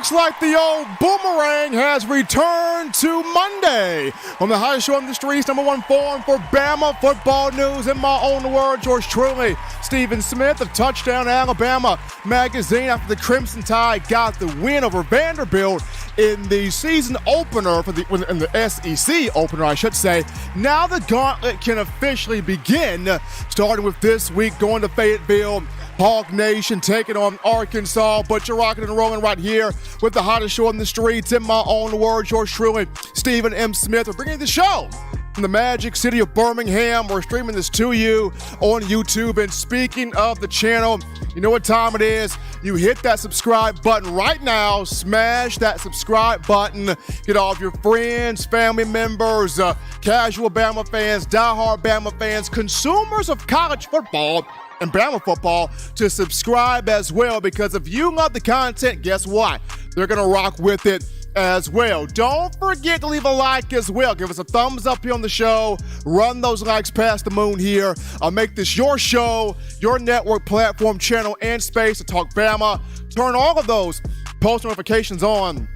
Looks like the old boomerang has returned to Monday on the hottest show on the streets, number one forum for Bama football news. In my own words, yours truly, Stephen Smith of Touchdown Alabama Magazine, after the Crimson Tide got the win over Vanderbilt in the season opener in the SEC opener, I should say. Now the gauntlet can officially begin, starting with this week going to Fayetteville. Hog Nation taking on Arkansas, but you're rocking and rolling right here with the hottest show on the streets. In my own words, yours truly, Stephen M. Smith. We're bringing the show from the magic city of Birmingham. We're streaming this to you on YouTube. And speaking of the channel, you know what time it is. You hit that subscribe button right now. Smash that subscribe button. Get all of your friends, family members, casual Bama fans, diehard Bama fans, consumers of college football and Bama football to subscribe as well, because if you love the content, guess what? They're going to rock with it as well. Don't forget to leave a like as well. Give us a thumbs up here on the show. Run those likes past the moon here. I'll make this your show, your network, platform, channel, and space to talk Bama. Turn all of those post notifications on.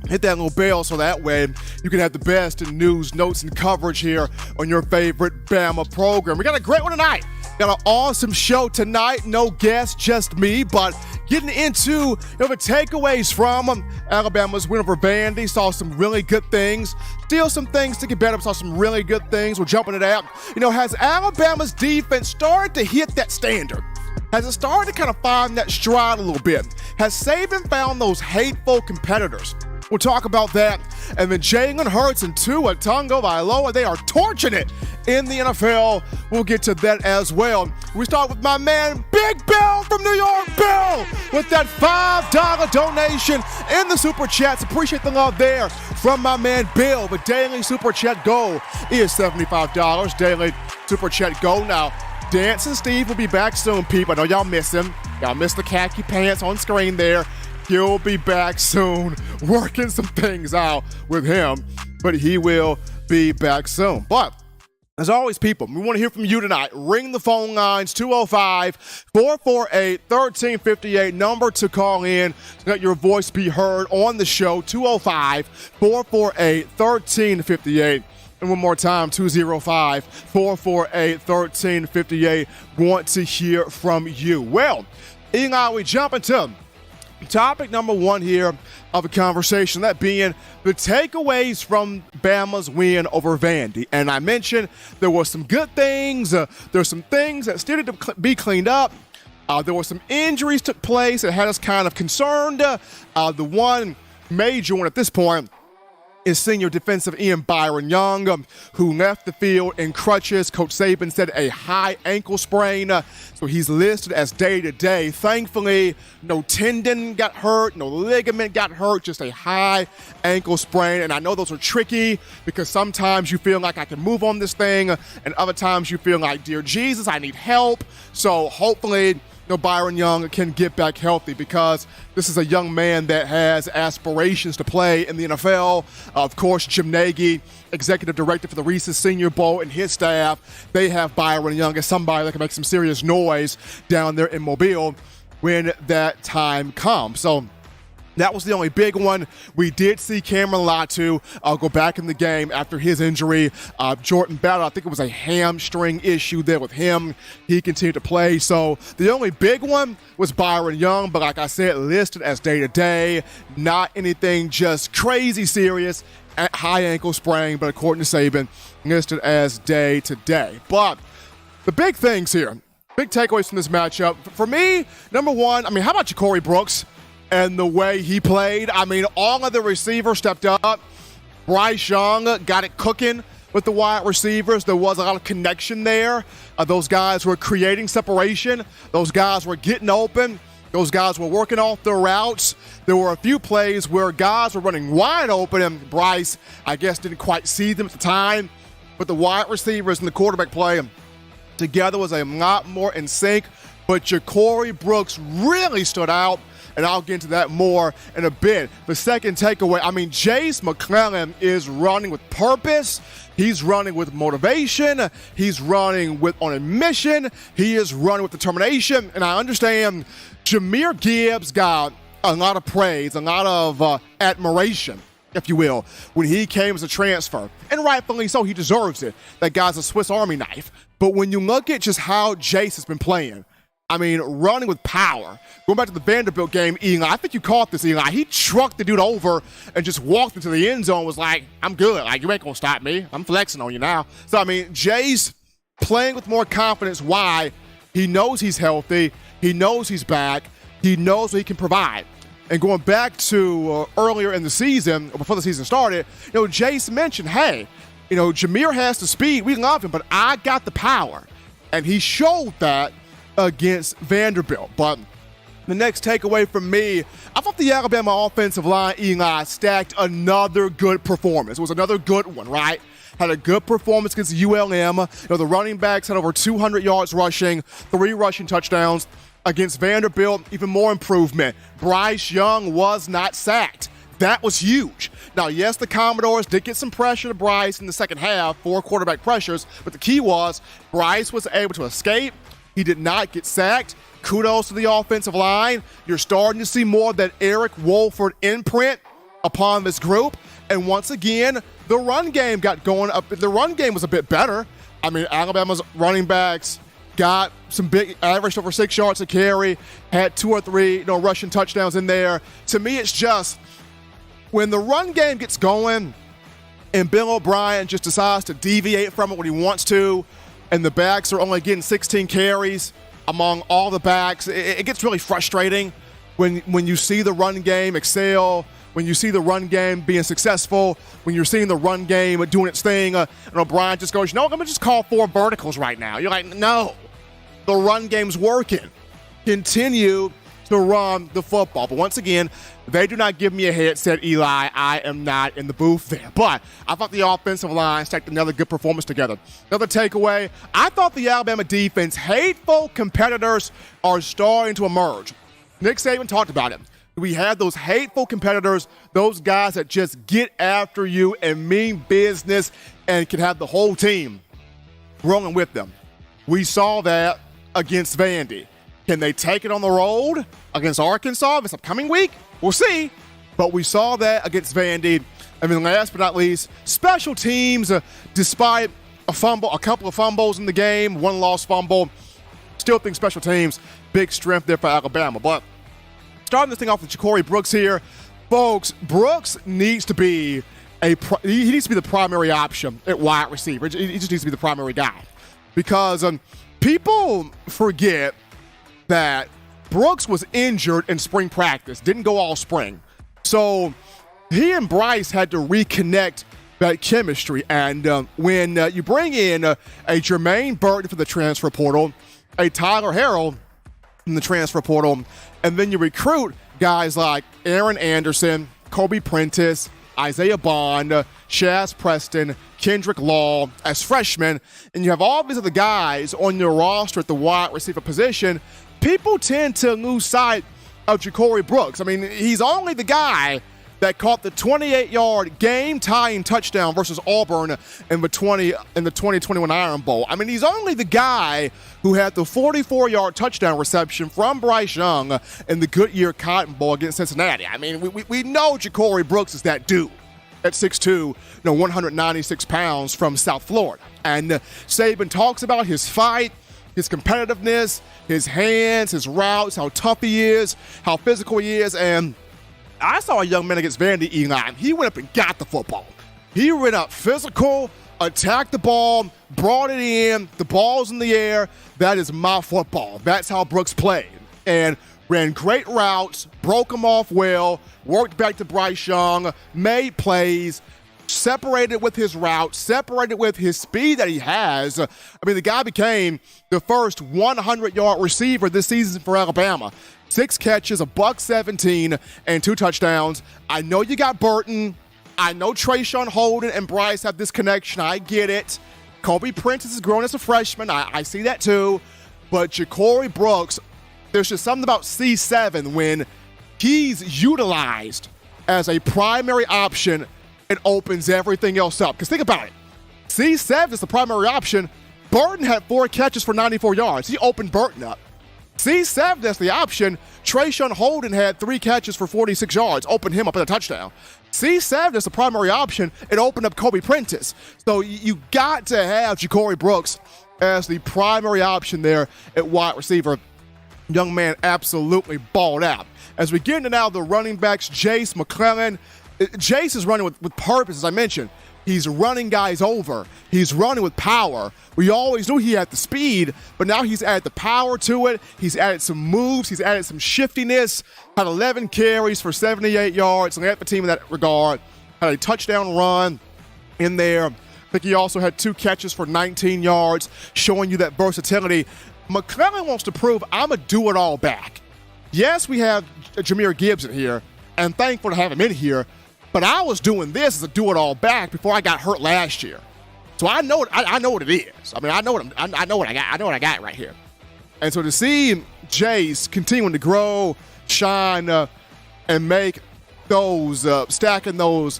Hit that little bell so that way you can have the best in news, notes, and coverage here on your favorite Bama program. We got a great one tonight. Got an awesome show tonight. No guests, just me, but getting into the takeaways from Alabama's win over Vandy. Saw some really good things. Still some things to get better. Saw some really good things. We're jumping it out. Has Alabama's defense started to hit that standard? Has it started to kind of find that stride a little bit? Has Saban found those hateful competitors? We'll talk about that. And then Jalen Hurts and Tua Tagovailoa, they are torching it in the NFL. We'll get to that as well. We start with my man, Big Bill from New York. Bill, with that $5 donation in the Super Chats. Appreciate the love there from my man, Bill. The daily Super Chat goal is $75. Daily Super Chat goal. Now, Dancing Steve will be back soon, people. I know y'all miss him. Y'all miss the khaki pants on screen there. He'll be back soon, working some things out with him, but he will be back soon. But as always, people, we want to hear from you tonight. Ring the phone lines, 205-448-1358, number to call in to let your voice be heard on the show, 205-448-1358. And one more time, 205-448-1358. Want to hear from you. Well, Eli, we jump into topic number one here of a conversation, that being the takeaways from Bama's win over Vandy. And I mentioned there were some good things. There's some things that still need to be cleaned up. There were some injuries took place that had us kind of concerned. The one major one at this point is senior defensive end Byron Young, who left the field in crutches. Coach Saban said a high ankle sprain, so he's listed as day-to-day. Thankfully, no tendon got hurt, no ligament got hurt, just a high ankle sprain. And I know those are tricky because sometimes you feel like I can move on this thing, and other times you feel like, dear Jesus, I need help. So hopefully Byron Young can get back healthy, because this is a young man that has aspirations to play in the NFL. Of course, Jim Nagy, executive director for the Reese's Senior Bowl, and his staff, they have Byron Young as somebody that can make some serious noise down there in Mobile when that time comes. So that was the only big one. We did see Cameron Latu go back in the game after his injury. Jordan Battle, I think it was a hamstring issue there with him. He continued to play. So the only big one was Byron Young, but like I said, listed as day-to-day. Not anything just crazy serious. High ankle sprain, but according to Saban, listed as day-to-day. But the big things here, big takeaways from this matchup. For me, number one, how about Jacory Brooks and the way he played? All of the receivers stepped up. Bryce Young got it cooking with the wide receivers. There was a lot of connection there. Those guys were creating separation. Those guys were getting open. Those guys were working off their routes. There were a few plays where guys were running wide open, and Bryce, I guess, didn't quite see them at the time. But the wide receivers and the quarterback play together was a lot more in sync. But Jacory Brooks really stood out, and I'll get into that more in a bit. The second takeaway, Jace McClellan is running with purpose. He's running with motivation. He's running on a mission. He is running with determination. And I understand Jahmyr Gibbs got a lot of praise, a lot of admiration, if you will, when he came as a transfer. And rightfully so, he deserves it. That guy's a Swiss Army knife. But when you look at just how Jace has been playing, I mean, running with power. Going back to the Vanderbilt game, Eli, I think you caught this, Eli. He trucked the dude over and just walked into the end zone, was like, I'm good. Like, you ain't going to stop me. I'm flexing on you now. So, I mean, Jace playing with more confidence. Why? He knows he's healthy. He knows he's back. He knows what he can provide. And going back to earlier in the season, before the season started, Jace mentioned, hey, Jameer has the speed. We love him, but I got the power. And he showed that against Vanderbilt. But the next takeaway from me, I thought the Alabama offensive line, Eli, stacked another good performance. It was another good one, right? Had a good performance against ULM. The running backs had over 200 yards rushing, 3 rushing touchdowns. Against Vanderbilt, even more improvement. Bryce Young was not sacked. That was huge. Now, yes, the Commodores did get some pressure to Bryce in the second half, 4 quarterback pressures, but the key was Bryce was able to escape. He did not get sacked. Kudos to the offensive line. You're starting to see more of that Eric Wolford imprint upon this group. And once again, the run game got going up. The run game was a bit better. I mean, Alabama's running backs got some big, averaged over 6 yards a carry, had 2 or 3, rushing touchdowns in there. To me, it's just when the run game gets going and Bill O'Brien just decides to deviate from it when he wants to, and the backs are only getting 16 carries among all the backs, it gets really frustrating when you see the run game excel, when you see the run game being successful, when you're seeing the run game doing its thing, and O'Brien just goes, I'm going to just call 4 verticals right now. You're like, no, the run game's working. Continue to run the football. But once again, they do not give me a headset, Eli. I am not in the booth there. But I thought the offensive line stacked another good performance together. Another takeaway, I thought the Alabama defense, hateful competitors are starting to emerge. Nick Saban talked about it. We had those hateful competitors, those guys that just get after you and mean business and can have the whole team rolling with them. We saw that against Vandy. Can they take it on the road against Arkansas this upcoming week? We'll see. But we saw that against Vandy. And then last but not least, special teams, despite a couple of fumbles in the game, 1 lost fumble, still think special teams, big strength there for Alabama. But starting this thing off with Jacory Brooks here, folks, Brooks needs to be he needs to be the primary option at wide receiver. He just needs to be the primary guy. Because people forget that Brooks was injured in spring practice, didn't go all spring. So he and Bryce had to reconnect that chemistry. And when you bring in a Jermaine Burton for the transfer portal, a Tyler Harrell in the transfer portal, and then you recruit guys like Aaron Anderson, Kobe Prentice, Isaiah Bond, Shaz Preston, Kendrick Law as freshmen, and you have all these other guys on your roster at the wide receiver position, people tend to lose sight of Jacory Brooks. I mean, he's only the guy that caught the 28-yard game-tying touchdown versus Auburn in the 2021 Iron Bowl. I mean, he's only the guy who had the 44-yard touchdown reception from Bryce Young in the Goodyear Cotton Bowl against Cincinnati. I mean, we know Jacory Brooks is that dude at 6'2", 196 pounds from South Florida. And Saban talks about his fight, his competitiveness, his hands, his routes, how tough he is, how physical he is, and I saw a young man against Vandy, Eli. He went up and got the football. He went up physical, attacked the ball, brought it in, the ball's in the air. That is my football. That's how Brooks played. And ran great routes, broke them off well, worked back to Bryce Young, made plays, separated with his route, separated with his speed that he has. I mean, the guy became the first 100-yard receiver this season for Alabama. 6 catches, $117, and 2 touchdowns. I know you got Burton. I know Trayshawn Holden and Bryce have this connection. I get it. Kobe Prentice is growing as a freshman. I see that too. But Jacory Brooks, there's just something about C7 when he's utilized as a primary option, it opens everything else up. Because think about it. C7 is the primary option. Burton had 4 catches for 94 yards. He opened Burton up. C7, that's the option. Trayshawn Holden had 3 catches for 46 yards, opened him up at a touchdown. C7 is the primary option. It opened up Kobe Prentice. So you got to have Jacory Brooks as the primary option there at wide receiver. Young man absolutely balled out. As we get into now the running backs, Jace McClellan. Jace is running with purpose, as I mentioned. He's running guys over. He's running with power. We always knew he had the speed, but now he's added the power to it. He's added some moves. He's added some shiftiness. Had 11 carries for 78 yards. Led the team in that regard. Had a touchdown run in there. I think he also had 2 catches for 19 yards, showing you that versatility. McClellan wants to prove I'm a do-it-all back. Yes, we have Jahmyr Gibbs in here, and thankful to have him in here. But I was doing this as a do-it-all back before I got hurt last year, so I know what it is. I mean, I know what I got right here. And so to see Jace continuing to grow, shine, and make those stacking those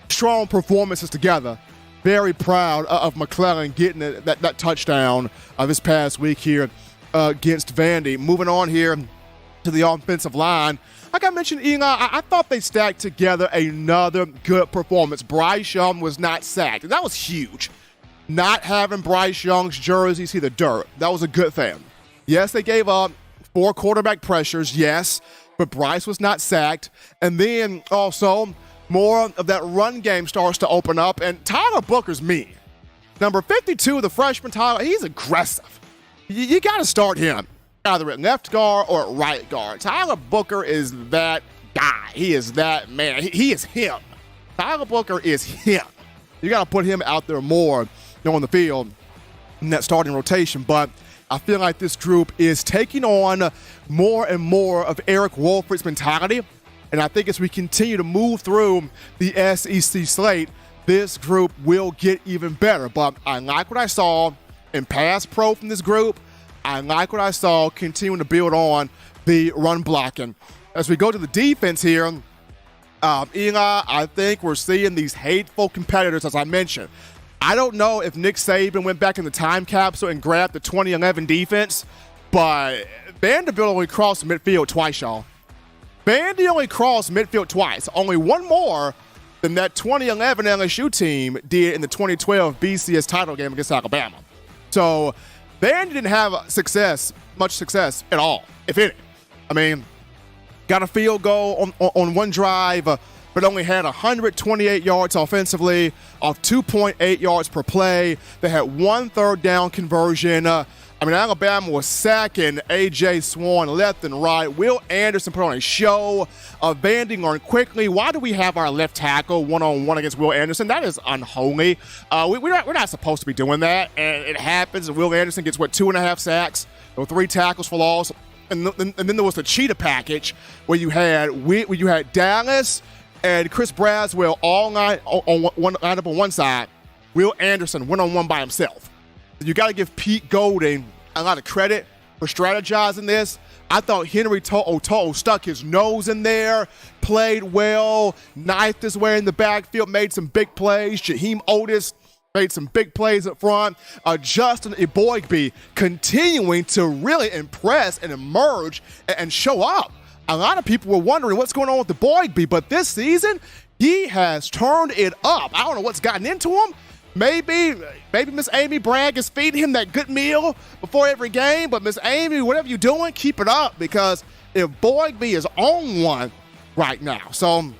strong performances together, very proud of McClellan getting that touchdown this past week here against Vandy. Moving on here to the offensive line. Like I mentioned, Eli, I thought they stacked together another good performance. Bryce Young was not sacked, and that was huge. Not having Bryce Young's jersey see the dirt, that was a good thing. Yes, they gave up 4 quarterback pressures, yes, but Bryce was not sacked. And then also, more of that run game starts to open up, and Tyler Booker's mean. Number 52, the freshman Tyler, he's aggressive. You got to start him either at left guard or at right guard. Tyler Booker is that guy. He is that man. He is him. Tyler Booker is him. You got to put him out there more on the field in that starting rotation. But I feel like this group is taking on more and more of Eric Wolford's mentality. And I think as we continue to move through the SEC slate, this group will get even better. But I like what I saw in pass pro from this group. I like what I saw continuing to build on the run blocking. As we go to the defense here, Eli, I think we're seeing these hateful competitors, as I mentioned. I don't know if Nick Saban went back in the time capsule and grabbed the 2011 defense, but Vanderbilt only crossed midfield twice, y'all. Vandy only crossed midfield twice. Only one more than that 2011 LSU team did in the 2012 BCS title game against Alabama. So Vandy didn't have much success at all, if any. I mean, got a field goal on one drive, but only had 128 yards offensively off 2.8 yards per play. They had 1 third down conversion. Alabama was sacking A.J. Swan left and right. Will Anderson put on a show. Vandy learned quickly. Why do we have our left tackle one-on-one against Will Anderson? That is unholy. We're not supposed to be doing that, and it happens. Will Anderson gets, 2.5 sacks, or 3 tackles for loss. And then there was the cheetah package where you had Dallas and Chris Braswell all lined up on one side. Will Anderson one-on-one by himself. You got to give Pete Golding a lot of credit for strategizing this. I thought Henry To'o stuck his nose in there, played well, knifed his way in the backfield, made some big plays. Jaheim Otis made some big plays up front. Justin Eboigbe continuing to really impress and emerge and show up. A lot of people were wondering what's going on with Eboigbe, but this season, he has turned it up. I don't know what's gotten into him. Maybe Miss Amy Bragg is feeding him that good meal before every game, but Miss Amy, whatever you're doing, keep it up, because if Eboigbe is on one right now. So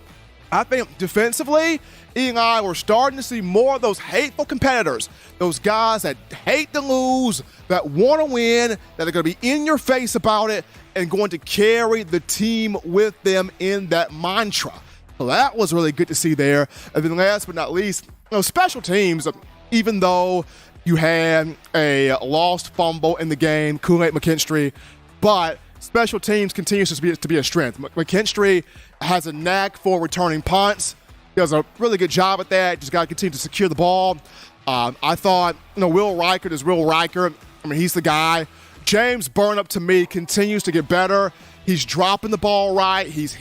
I think defensively, Eli, we're starting to see more of those hateful competitors, those guys that hate to lose, that want to win, that are going to be in your face about it and going to carry the team with them in that mantra. So that was really good to see there. And then last but not least, special teams, even though you had a lost fumble in the game, Kool-Aid McKinstry, but special teams continues to be a strength. McKinstry has a knack for returning punts. He does a really good job at that. Just got to continue to secure the ball. I thought, Will Reichert is Will Reichert. He's the guy. James Burnap, to me, continues to get better. He's dropping the ball right. He's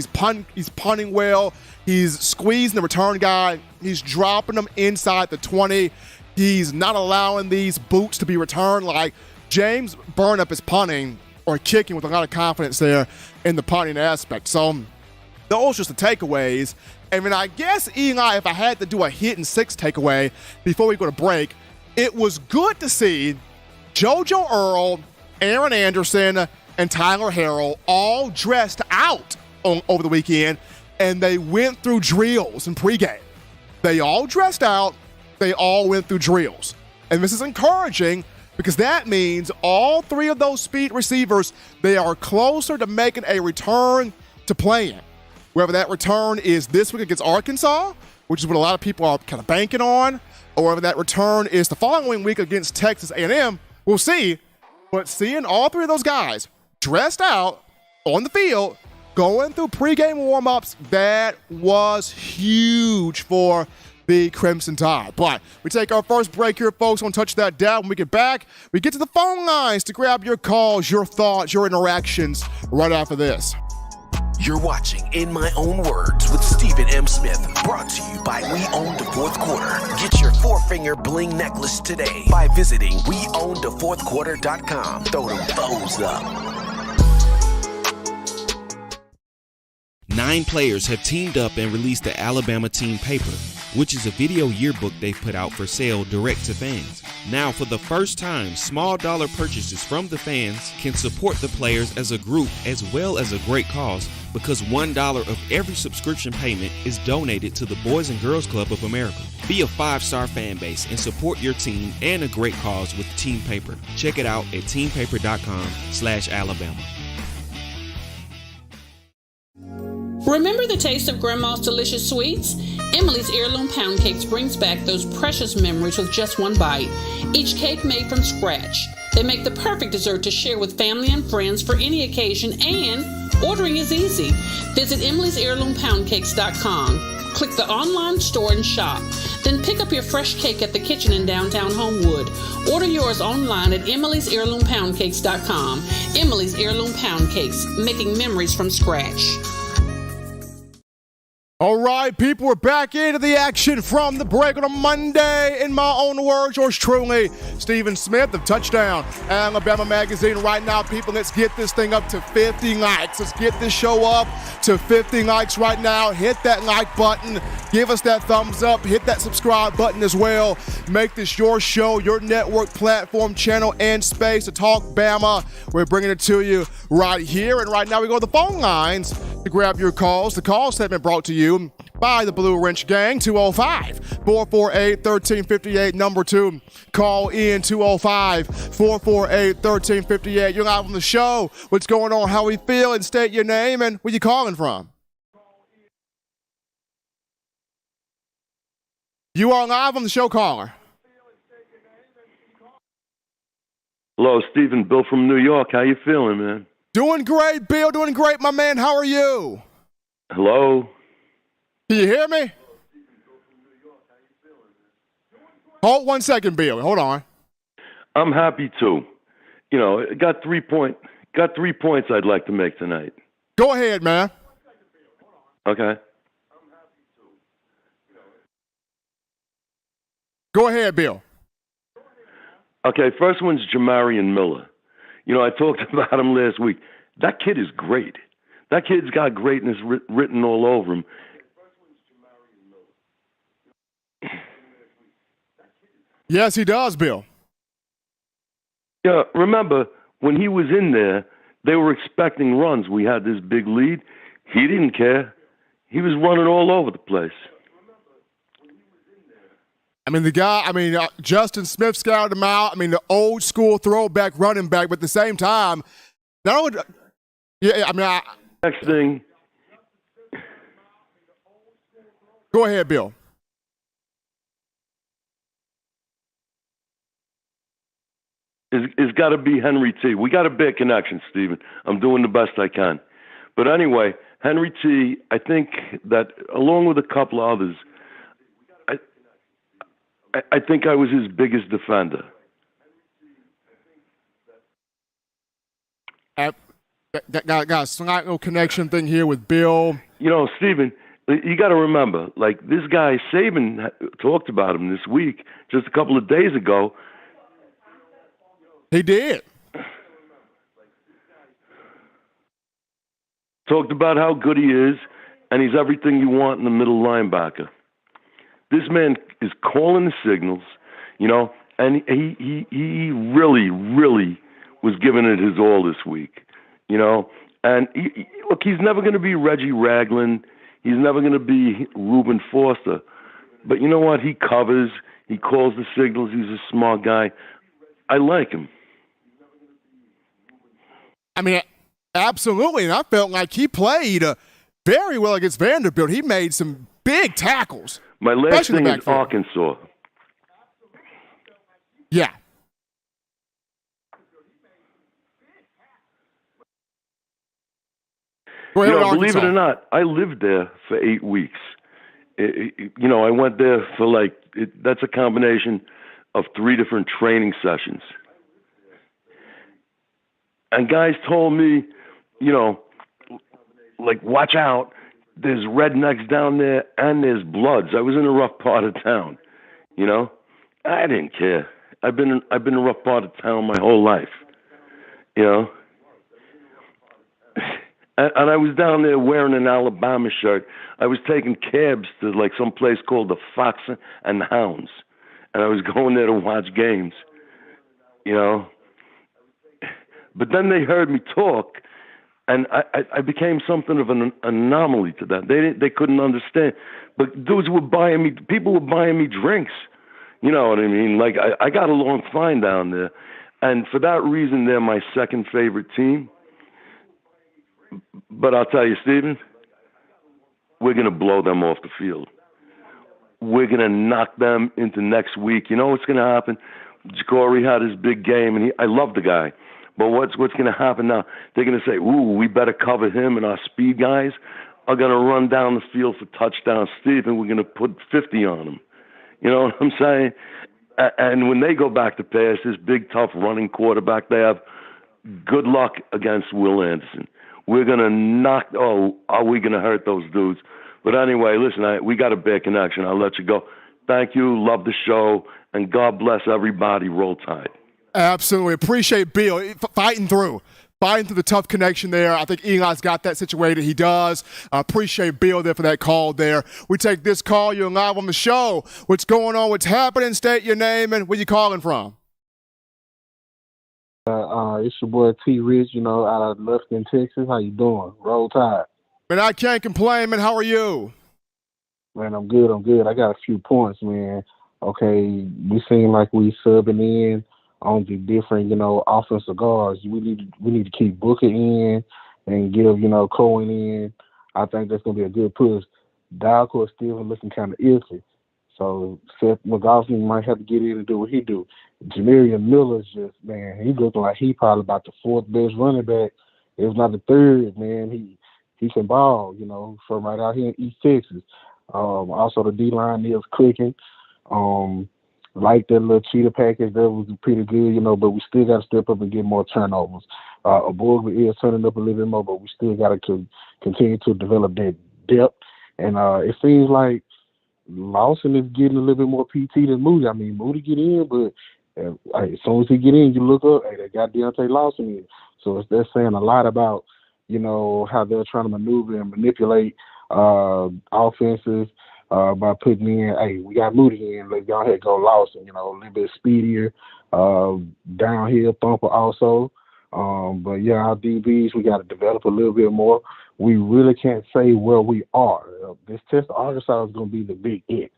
punting well. He's squeezing the return guy. He's dropping them inside the 20. He's not allowing these boots to be returned like James burned up his punting or kicking with a lot of confidence there in the punting aspect. So those just the takeaways. I mean, I guess, Eli, if I had to do a hit and six takeaway before we go to break, it was good to see JoJo Earl, Aaron Anderson, and Tyler Harrell all dressed out over the weekend, and they went through drills in pregame. They all dressed out. They all went through drills. And this is encouraging because that means all three of those speed receivers, they are closer to making a return to playing. Whether that return is this week against Arkansas, which is what a lot of people are kind of banking on, or whether that return is the following week against Texas A&M, we'll see. But seeing all three of those guys dressed out on the field, going through pregame warm-ups, that was huge for the Crimson Tide. But we take our first break here, folks. We'll touch that down. When we get back, we get to the phone lines to grab your calls, your thoughts, your interactions right after this. You're watching In My Own Words with Stephen M. Smith, brought to you by We Own the Fourth Quarter. Get your four-finger bling necklace today by visiting weownthefourthquarter.com. Throw them foes up. 9 players have teamed up and released the Alabama Team Paper, which is a video yearbook they've put out for sale direct to fans. Now, for the first time, small dollar purchases from the fans can support the players as a group as well as a great cause, because $1 of every subscription payment is donated to the Boys and Girls Club of America. Be a 5-star fan base and support your team and a great cause with Team Paper. Check it out at teampaper.com/Alabama. Remember the taste of Grandma's delicious sweets? Emily's Heirloom Pound Cakes brings back those precious memories with just one bite. Each cake made from scratch. They make the perfect dessert to share with family and friends for any occasion, and ordering is easy. Visit emily'sheirloompoundcakes.com. Click the online store and shop. Then pick up your fresh cake at the kitchen in downtown Homewood. Order yours online at emily'sheirloompoundcakes.com. Emily's Heirloom Pound Cakes, making memories from scratch. All right, people, we're back into the action from the break on a Monday. In my own words, yours truly, Stephen Smith of Touchdown Alabama Magazine. Right now, people, let's get this thing up to 50 likes. Let's get this show up to 50 likes right now. Hit that like button. Give us that thumbs up. Hit that subscribe button as well. Make this your show, your network, platform, channel, and space to talk Bama. We're bringing it to you right here. And right now, we go to the phone lines to grab your calls. The call segment brought to you by the Blue Wrench Gang, 205-448-1358. Number 2, call in 205-448-1358. You're live on the show. What's going on? How we feeling? State your name and where you calling from. You are live on the show, caller. Hello, Stephen. Bill from New York. How you feeling, man? Doing great, Bill. Doing great, my man. How are you? Hello? Can you hear me? Hold 1 second, Bill. Hold on. I'm happy too. You know, got 3 points I'd like to make tonight. Go ahead, man. Okay. Go ahead, Bill. Okay, first one's Jamarian Miller. You know, I talked about him last week. That kid is great. That kid's got greatness written all over him. Yes, he does, Bill. Yeah, remember, when he was in there, they were expecting runs. We had this big lead. He didn't care. He was running all over the place. I mean, Justin Smith scouted him out. I mean, the old school throwback running back, but at the same time, not only, Next thing. Go ahead, Bill. It's got to be Henry T. We got a big connection, Stephen. I'm doing the best I can. But anyway, Henry T., I think that along with a couple of others, I think I was his biggest defender. Got a slight little connection thing here with Bill. You know, Stephen, you got to remember, like this guy Saban talked about him this week, just a couple of days ago. He did. Talked about how good he is, and he's everything you want in the middle linebacker. This man is calling the signals, you know, and he really, really was giving it his all this week, you know. And look, he's never going to be Reggie Ragland. He's never going to be Reuben Foster. But you know what? He covers. He calls the signals. He's a smart guy. I like him. I mean, absolutely. And I felt like he played very well against Vanderbilt. He made some big tackles. My last thing is Arkansas. Yeah. You know, believe it or not, I lived there for 8 weeks. You know, I went there for that's a combination of 3 different training sessions. And guys told me, you know, like, watch out, there's rednecks down there and there's Bloods. I was in a rough part of town, you know. I didn't care. I've been in a rough part of town my whole life, you know. And I was down there wearing an Alabama shirt. I was taking cabs to like some place called the Fox and the Hounds, and I was going there to watch games, you know. But then they heard me talk, and I became something of an anomaly to them. They couldn't understand. But dudes were buying me, people were buying me drinks. You know what I mean? Like I got along fine down there, and for that reason, they're my second favorite team. But I'll tell you, Stephen, we're going to blow them off the field. We're going to knock them into next week. You know what's going to happen? Jacory had his big game, and I love the guy. But what's going to happen now? They're going to say, ooh, we better cover him, and our speed guys are going to run down the field for touchdown, Stephen. We're going to put 50 on him. You know what I'm saying? And when they go back to pass, this big, tough running quarterback they have, good luck against Will Anderson. We're going to knock, are we going to hurt those dudes? But anyway, listen, we got a bad connection. I'll let you go. Thank you. Love the show. And God bless everybody. Roll Tide. Absolutely. Appreciate Bill fighting through the tough connection there. I think Eli's got that situated. He does. Appreciate Bill there for that call there. We take this call. You're live on the show. What's going on? What's happening? State your name and where you calling from. It's your boy T. Rich, you know, out of Lufkin, Texas. How you doing? Roll Tide. Man, I can't complain, man. How are you? Man, I'm good. I got a few points, man. Okay, we seem like we subbing in on the different, you know, offensive guards. We need to keep Booker in and give, you know, Cohen in. I think that's going to be a good push. Dalcourt still looking kind of iffy. So Seth McLaughlin might have to get in and do what he do. Jamarian Miller's just, man, he looking like he probably about the 4th best running back, if not the 3rd, man. He can ball, you know, from right out here in East Texas. Also the D-line is clicking. Like that little cheetah package, that was pretty good, you know, but we still got to step up and get more turnovers. Aborgba is turning up a little bit more, but we still got to continue to develop that depth. And it seems like Lawson is getting a little bit more PT than Moody. I mean, Moody get in, but as soon as he get in, you look up, hey, they got Deontay Lawson in. So that's saying a lot about, you know, how they're trying to maneuver and manipulate offenses by putting in, hey, we got Moody in, let's go ahead and go Lawson, you know, a little bit speedier, downhill thumper also. But yeah, our DBs, we got to develop a little bit more. We really can't say where we are. This test of Arkansas is going to be the big it.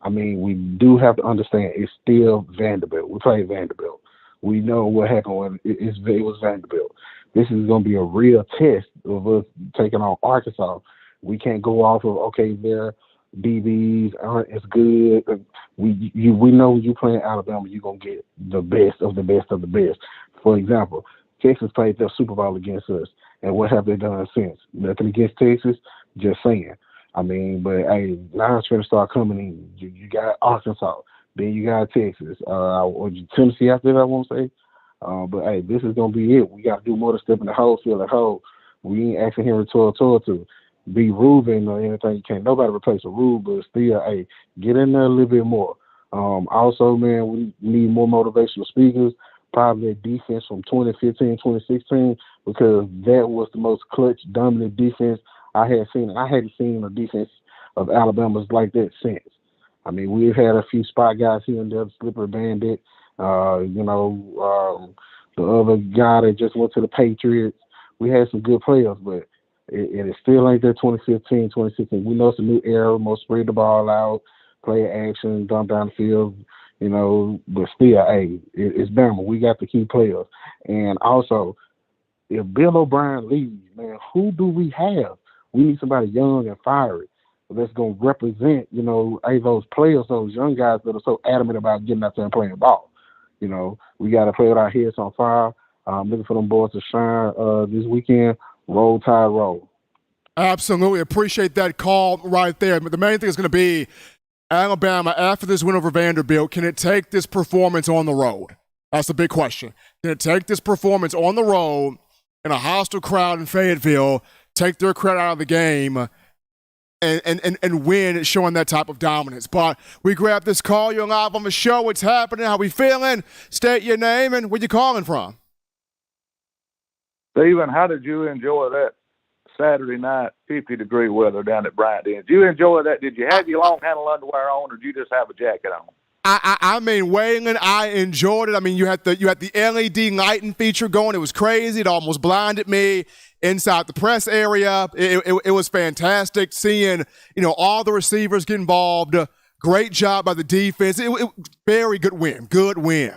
I mean, we do have to understand it's still Vanderbilt. We played Vanderbilt. We know what happened when it was Vanderbilt. This is going to be a real test of us taking on Arkansas. We can't go off of, okay, their DBs aren't as good. We know when you playing Alabama, you're going to get the best of the best of the best. For example, Texas played their Super Bowl against us, and what have they done since? Nothing against Texas, just saying. I mean, but hey, now it's going to start coming in. You got Arkansas, then you got Texas, or Tennessee after that, I won't say. But hey, this is going to be it. We got to do more to step in the whole field at home. We ain't asking him to be Ruben or anything. You can't nobody replace a Rube, but still, hey, get in there a little bit more. Also, man, we need more motivational speakers. probably that defense from 2015, 2016, because that was the most clutch, dominant defense I had seen. I hadn't seen a defense of Alabama's like that since. I mean, we've had a few spot guys here and there, Slipper Bandit, the other guy that just went to the Patriots. We had some good players, but it still ain't that 2015, 2016. We know it's a new era, more spread the ball out, play action, dump down the field, but still, hey, it's Bama. We got the key players. And also, if Bill O'Brien leaves, man, who do we have? We need somebody young and fiery that's going to represent, those players, those young guys that are so adamant about getting out there and playing ball. We got to play with our heads on fire. Looking for them boys to shine this weekend. Roll Tide roll. Absolutely. Appreciate that call right there. But the main thing is going to be Alabama, after this win over Vanderbilt, can it take this performance on the road? That's the big question. Can it take this performance on the road in a hostile crowd in Fayetteville, take their credit out of the game, and win, showing that type of dominance? But we grab this call. You're live on the show. What's happening? How we feeling? State your name and where you calling from. Steven, how did you enjoy that Saturday night 50-degree weather down at Bryant? Did you enjoy that? Did you have your long-handle underwear on, or did you just have a jacket on? I mean, Waylon, I enjoyed it. I mean, you had the LED lighting feature going. It was crazy. It almost blinded me inside the press area. It was fantastic seeing, all the receivers get involved. Great job by the defense. It very good win. Good win.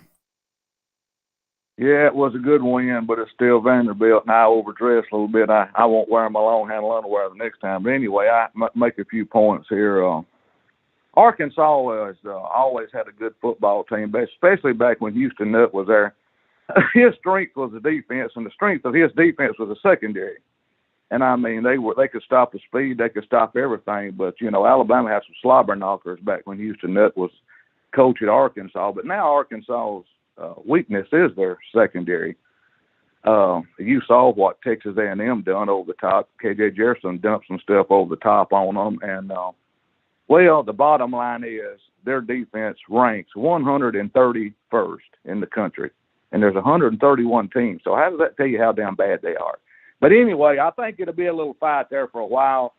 Yeah, it was a good win, but it's still Vanderbilt, and I overdressed a little bit. I won't wear my long-handle underwear the next time. But anyway, I make a few points here. Arkansas has always had a good football team, especially back when Houston Nutt was there. His strength was the defense, and the strength of his defense was the secondary. And, I mean, they could stop the speed. They could stop everything. But, Alabama had some slobber knockers back when Houston Nutt was coach at Arkansas. But now Arkansas's weakness is their secondary. You saw what Texas A&M done over the top. KJ Jefferson dumped some stuff over the top on them. And, the bottom line is their defense ranks 131st in the country. And there's 131 teams. So how does that tell you how damn bad they are? But anyway, I think it'll be a little fight there for a while.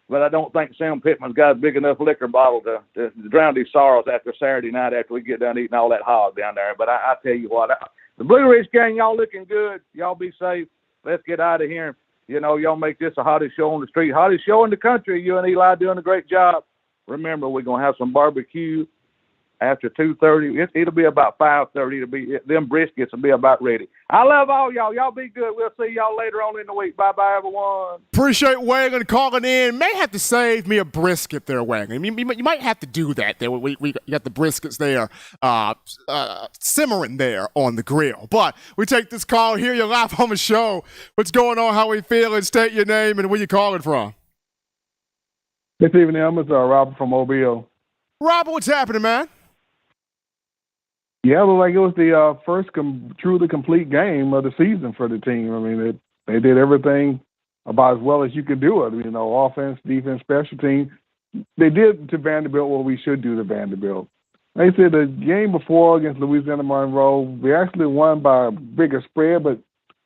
But I don't think Sam Pittman's got a big enough liquor bottle to drown his sorrows after Saturday night after we get done eating all that hog down there. But I tell you what, the Blue Ridge gang, y'all looking good. Y'all be safe. Let's get out of here. Y'all make this the hottest show on the street, hottest show in the country. You and Eli doing a great job. Remember, we're going to have some barbecue after 2:30. It'll be about 5:30. Them briskets will be about ready. I love all y'all. Y'all be good. We'll see y'all later on in the week. Bye-bye, everyone. Appreciate Wagon calling in. May have to save me a brisket there, Wagon. I mean, you might have to do that. There, we got the briskets there, simmering there on the grill. But we take this call here. You're live on the show. What's going on? How we feeling? State your name and where you calling from. Good evening, it's Robert from Mobile. Robert, what's happening, man? Yeah, it looked like it was the first truly complete game of the season for the team. I mean, they did everything about as well as you could do it. Offense, defense, special team. They did to Vanderbilt what we should do to Vanderbilt. They said the game before against Louisiana Monroe, we actually won by a bigger spread, but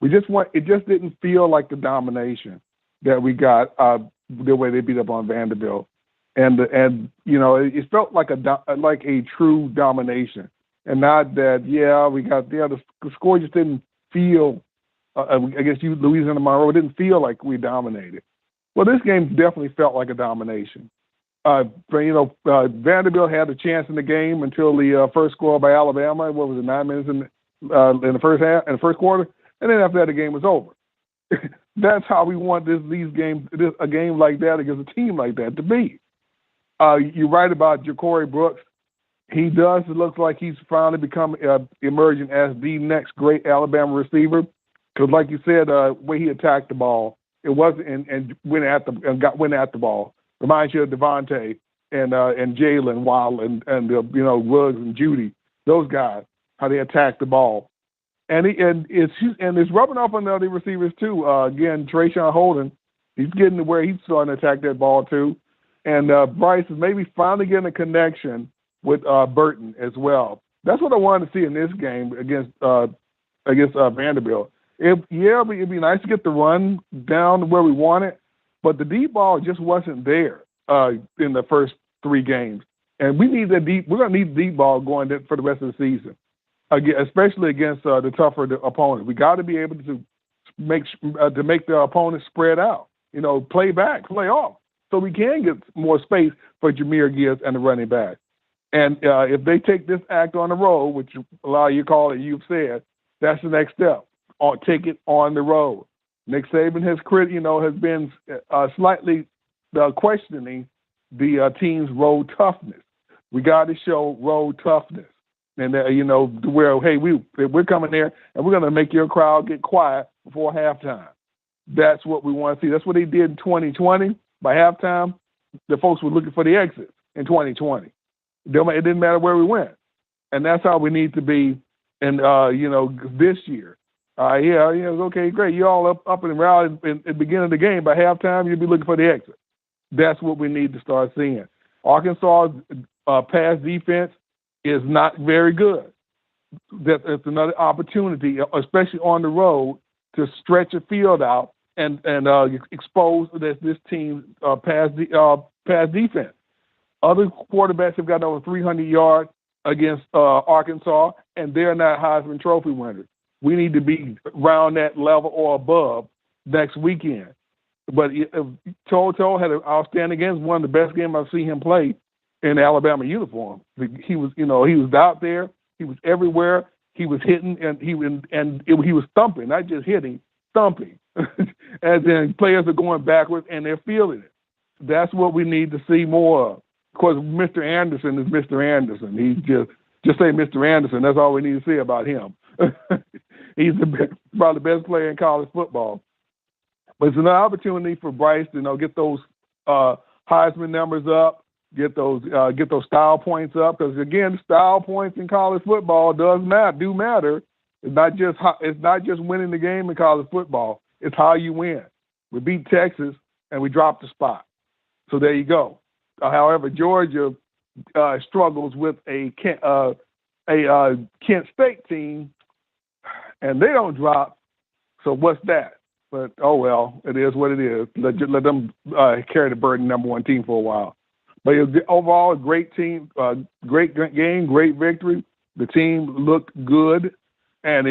it just didn't feel like the domination that we got the way they beat up on Vanderbilt. And it felt like a true domination. And not that, the score just didn't feel, Louisiana Monroe didn't feel like we dominated. Well, this game definitely felt like a domination. Vanderbilt had a chance in the game until the first score by Alabama. What was it, 9 minutes in the first quarter? And then after that, the game was over. That's how we want a game like that against a team like that to be. You're right about Jacory Brooks. He does. It looks like he's finally become emerging as the next great Alabama receiver. Because, like you said, the way he attacked the ball, it wasn't and went at the ball. Reminds you of Devontae and Jalen Waddle and Ruggs and Judy. Those guys, how they attack the ball, and it's rubbing off on the other receivers too. Again, Trayshawn Holden, he's getting to where he's starting to attack that ball too, and Bryce is maybe finally getting a connection with Burton as well. That's what I wanted to see in this game against Vanderbilt. It'd be nice to get the run down to where we want it, but the deep ball just wasn't there in the first 3 games. And we need that deep. We're going to need the deep ball going for the rest of the season, especially against the tougher opponents. We got to be able to make the opponents spread out. Play back, play off, so we can get more space for Jahmyr Gibbs and the running back. And if they take this act on the road, which a lot of you call it, you've said, that's the next step. Take it on the road. Nick Saban has been slightly questioning the team's road toughness. We got to show road toughness, and where we're coming there and we're going to make your crowd get quiet before halftime. That's what we want to see. That's what they did in 2020. By halftime, the folks were looking for the exit in 2020. It didn't matter where we went, and that's how we need to be. And this year, okay, great. You all up and rallied at the beginning of the game. By halftime, you'll be looking for the exit. That's what we need to start seeing. Arkansas' pass defense is not very good. It's another opportunity, especially on the road, to stretch a field out and expose this team's pass defense. Other quarterbacks have gotten over 300 yards against Arkansas, and they're not Heisman Trophy winners. We need to be around that level or above next weekend. But Toto had an outstanding game. It was one of the best games I've seen him play in Alabama uniform. He was out there. He was everywhere. He was hitting, and he was thumping, not just hitting, thumping. And then players are going backwards, and they're feeling it. That's what we need to see more of. Of course, Mr. Anderson is Mr. Anderson. He just say Mr. Anderson. That's all we need to say about him. He's probably the best player in college football. But it's an opportunity for Bryce to get those Heisman numbers up, get those style points up. Because again, style points in college football do matter. It's not just winning the game in college football. It's how you win. We beat Texas and we dropped the spot. So there you go. However, Georgia struggles with a Kent State team, and they don't drop. So what's that? But oh well, it is what it is. Let them carry the burden, number 1 team for a while. But overall, a great team, great game, great victory. The team looked good, and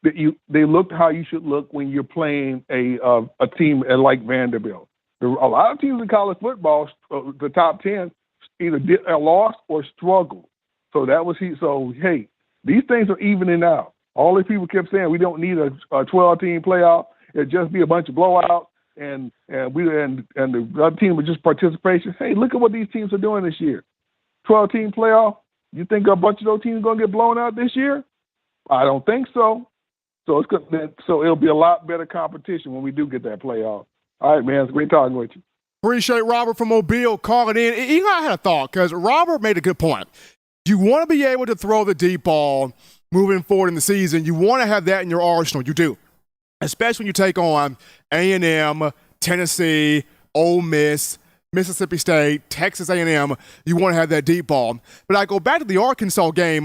they looked how you should look when you're playing a team like Vanderbilt. A lot of teams in college football, the top 10, either lost or struggled. So hey, these things are evening out. All these people kept saying we don't need a 12-team playoff. It'd just be a bunch of blowouts, and the other team was just participation. Hey, look at what these teams are doing this year. 12-team playoff. You think a bunch of those teams are going to get blown out this year? I don't think so. So it'll be a lot better competition when we do get that playoff. All right, man. It's great talking with you. Appreciate Robert from Mobile calling in. I had a thought because Robert made a good point. You want to be able to throw the deep ball moving forward in the season. You want to have that in your arsenal. You do. Especially when you take on A&M, Tennessee, Ole Miss, Mississippi State, Texas A&M. You want to have that deep ball. But I go back to the Arkansas game.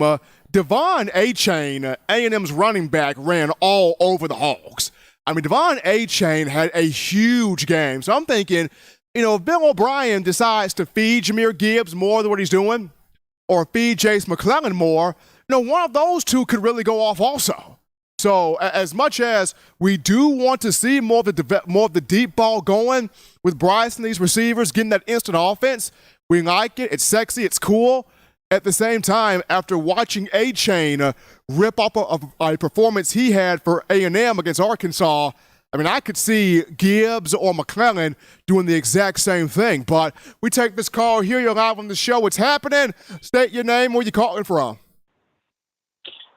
Devon Achane, A&M's running back, ran all over the Hogs. I mean, Devon Achane had a huge game. So I'm thinking, if Bill O'Brien decides to feed Jahmyr Gibbs more than what he's doing, or feed Jace McClellan more, one of those two could really go off also. So as much as we do want to see more of the deep ball going with Bryce and these receivers, getting that instant offense, we like it. It's sexy. It's cool. At the same time, after watching Achane rip off a performance he had for A&M against Arkansas, I mean, I could see Gibbs or McClellan doing the exact same thing. But we take this call here. You're live on the show. What's happening? State your name. Where you calling from?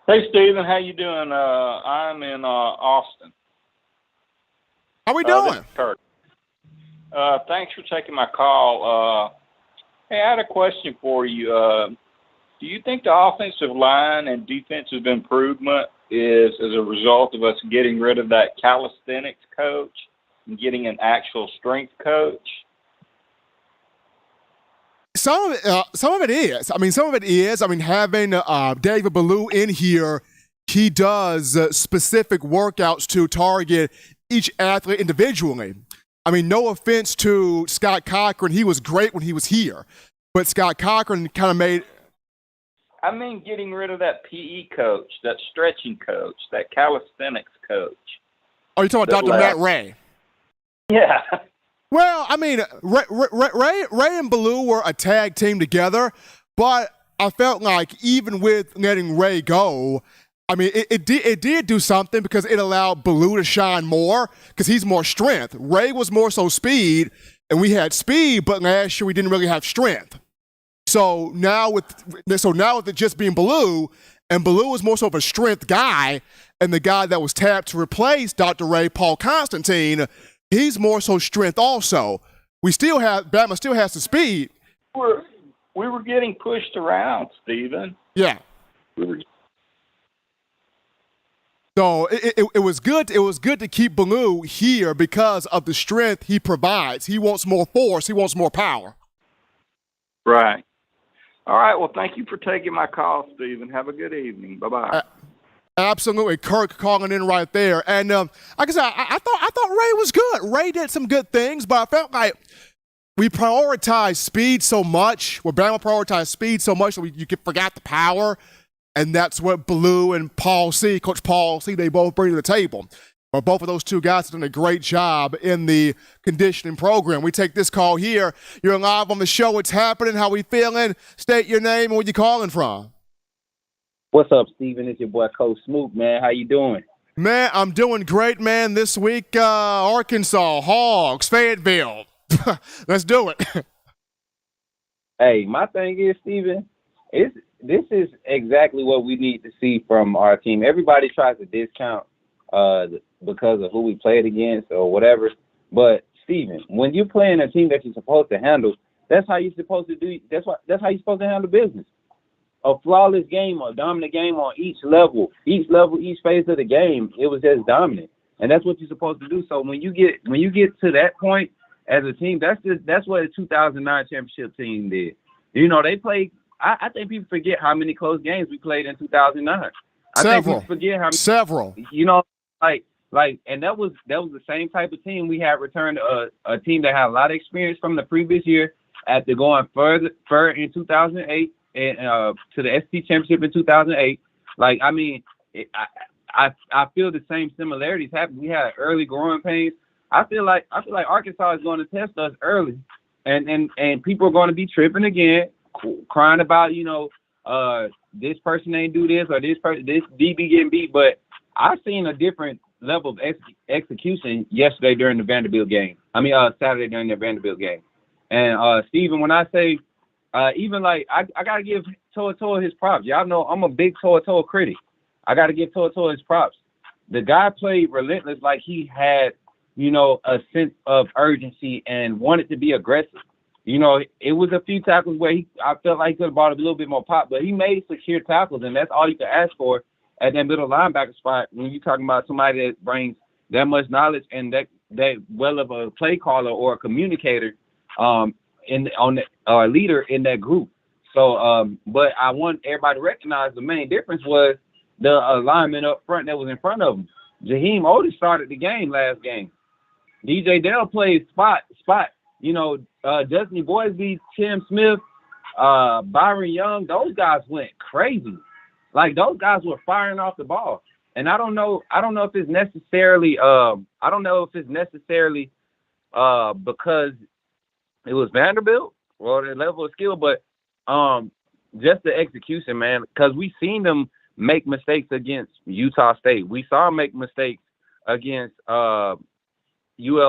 Hey, Stephen. How you doing? I'm in Austin. How we doing? This is Kurt. Thanks for taking my call. Hey, I had a question for you. Do you think the offensive line and defensive improvement is as a result of us getting rid of that calisthenics coach and getting an actual strength coach? Some of it is. I mean, some of it is. I mean, having David Ballou in here, he does specific workouts to target each athlete individually. I mean, no offense to Scott Cochran. He was great when he was here. But Scott Cochran kind of made... I mean, getting rid of that PE coach, that stretching coach, that calisthenics coach. Oh, you're talking about Dr. Matt Ray? Yeah. Well, I mean, Ray and Ballou were a tag team together, but I felt like even with letting Ray go, I mean, it did do something because it allowed Ballou to shine more because he's more strength. Ray was more so speed, and we had speed, but last year we didn't really have strength. So now with it just being Ballou, and Ballou was more so of a strength guy, and the guy that was tapped to replace Dr. Ray, Paul Constantine, he's more so strength also. Bama still has the speed. We were getting pushed around, Stephen. Yeah. So it was good. It was good to keep Ballou here because of the strength he provides. He wants more force. He wants more power. Right. All right. Well, thank you for taking my call, Stephen. Have a good evening. Bye-bye. Absolutely. Kirk calling in right there. And like I said, I thought Ray was good. Ray did some good things, but I felt like we prioritized speed so much. Bama prioritized speed so much that you forgot the power. And that's what Ballou and Coach Paul C, they both bring to the table. But both of those two guys have done a great job in the conditioning program. We take this call here. You're live on the show. What's happening? How we feeling? State your name and where you calling from. What's up, Stephen? It's your boy, Coach Smoot, man. How you doing? Man, I'm doing great, man. This week, Arkansas, Hogs, Fayetteville. Let's do it. Hey, my thing is, Stephen, this is exactly what we need to see from our team. Everybody tries to discount because of who we played against or whatever. But, Stephen, when you're playing a team that you're supposed to handle, that's how you're supposed to do. That's how you're supposed to handle business. A flawless game, a dominant game on each level, each phase of the game, it was just dominant. And that's what you're supposed to do. So when you get to that point as a team, that's what the 2009 championship team did. You know, they played. I think people forget how many close games we played in 2009. I think people forget how many. Several. You know, like, and that was the same type of team we had returned a team that had a lot of experience from the previous year after going further in 2008 and to the SEC championship in 2008. Like, I mean, I feel the same similarities happen. We had early growing pains. I feel like Arkansas is going to test us early, and people are going to be tripping again, crying about, you know, this person ain't do this or this DB getting beat. But I've seen a different level of execution yesterday during the Vanderbilt game. Saturday during the Vanderbilt game. And Stephen, when I say even like I gotta give Toa his props. Y'all know I'm a big Toa critic. I gotta give Toa his props. The guy played relentless, like he had, you know, a sense of urgency and wanted to be aggressive. You know, it was a few tackles where I felt like he could have brought a little bit more pop, but he made secure tackles, and that's all you can ask for at that middle linebacker spot when you're talking about somebody that brings that much knowledge and that well of a play caller or a communicator leader in that group. So, but I want everybody to recognize the main difference was the lineman up front that was in front of him. Jaheim Otis started the game last game. DJ Dell played spot. You know, Destiny Boysby, Tim Smith, Byron Young, those guys went crazy. Like, those guys were firing off the ball. And I don't know if it's necessarily because it was Vanderbilt or the level of skill, but just the execution, man, because we seen them make mistakes against Utah State. We saw them make mistakes against UL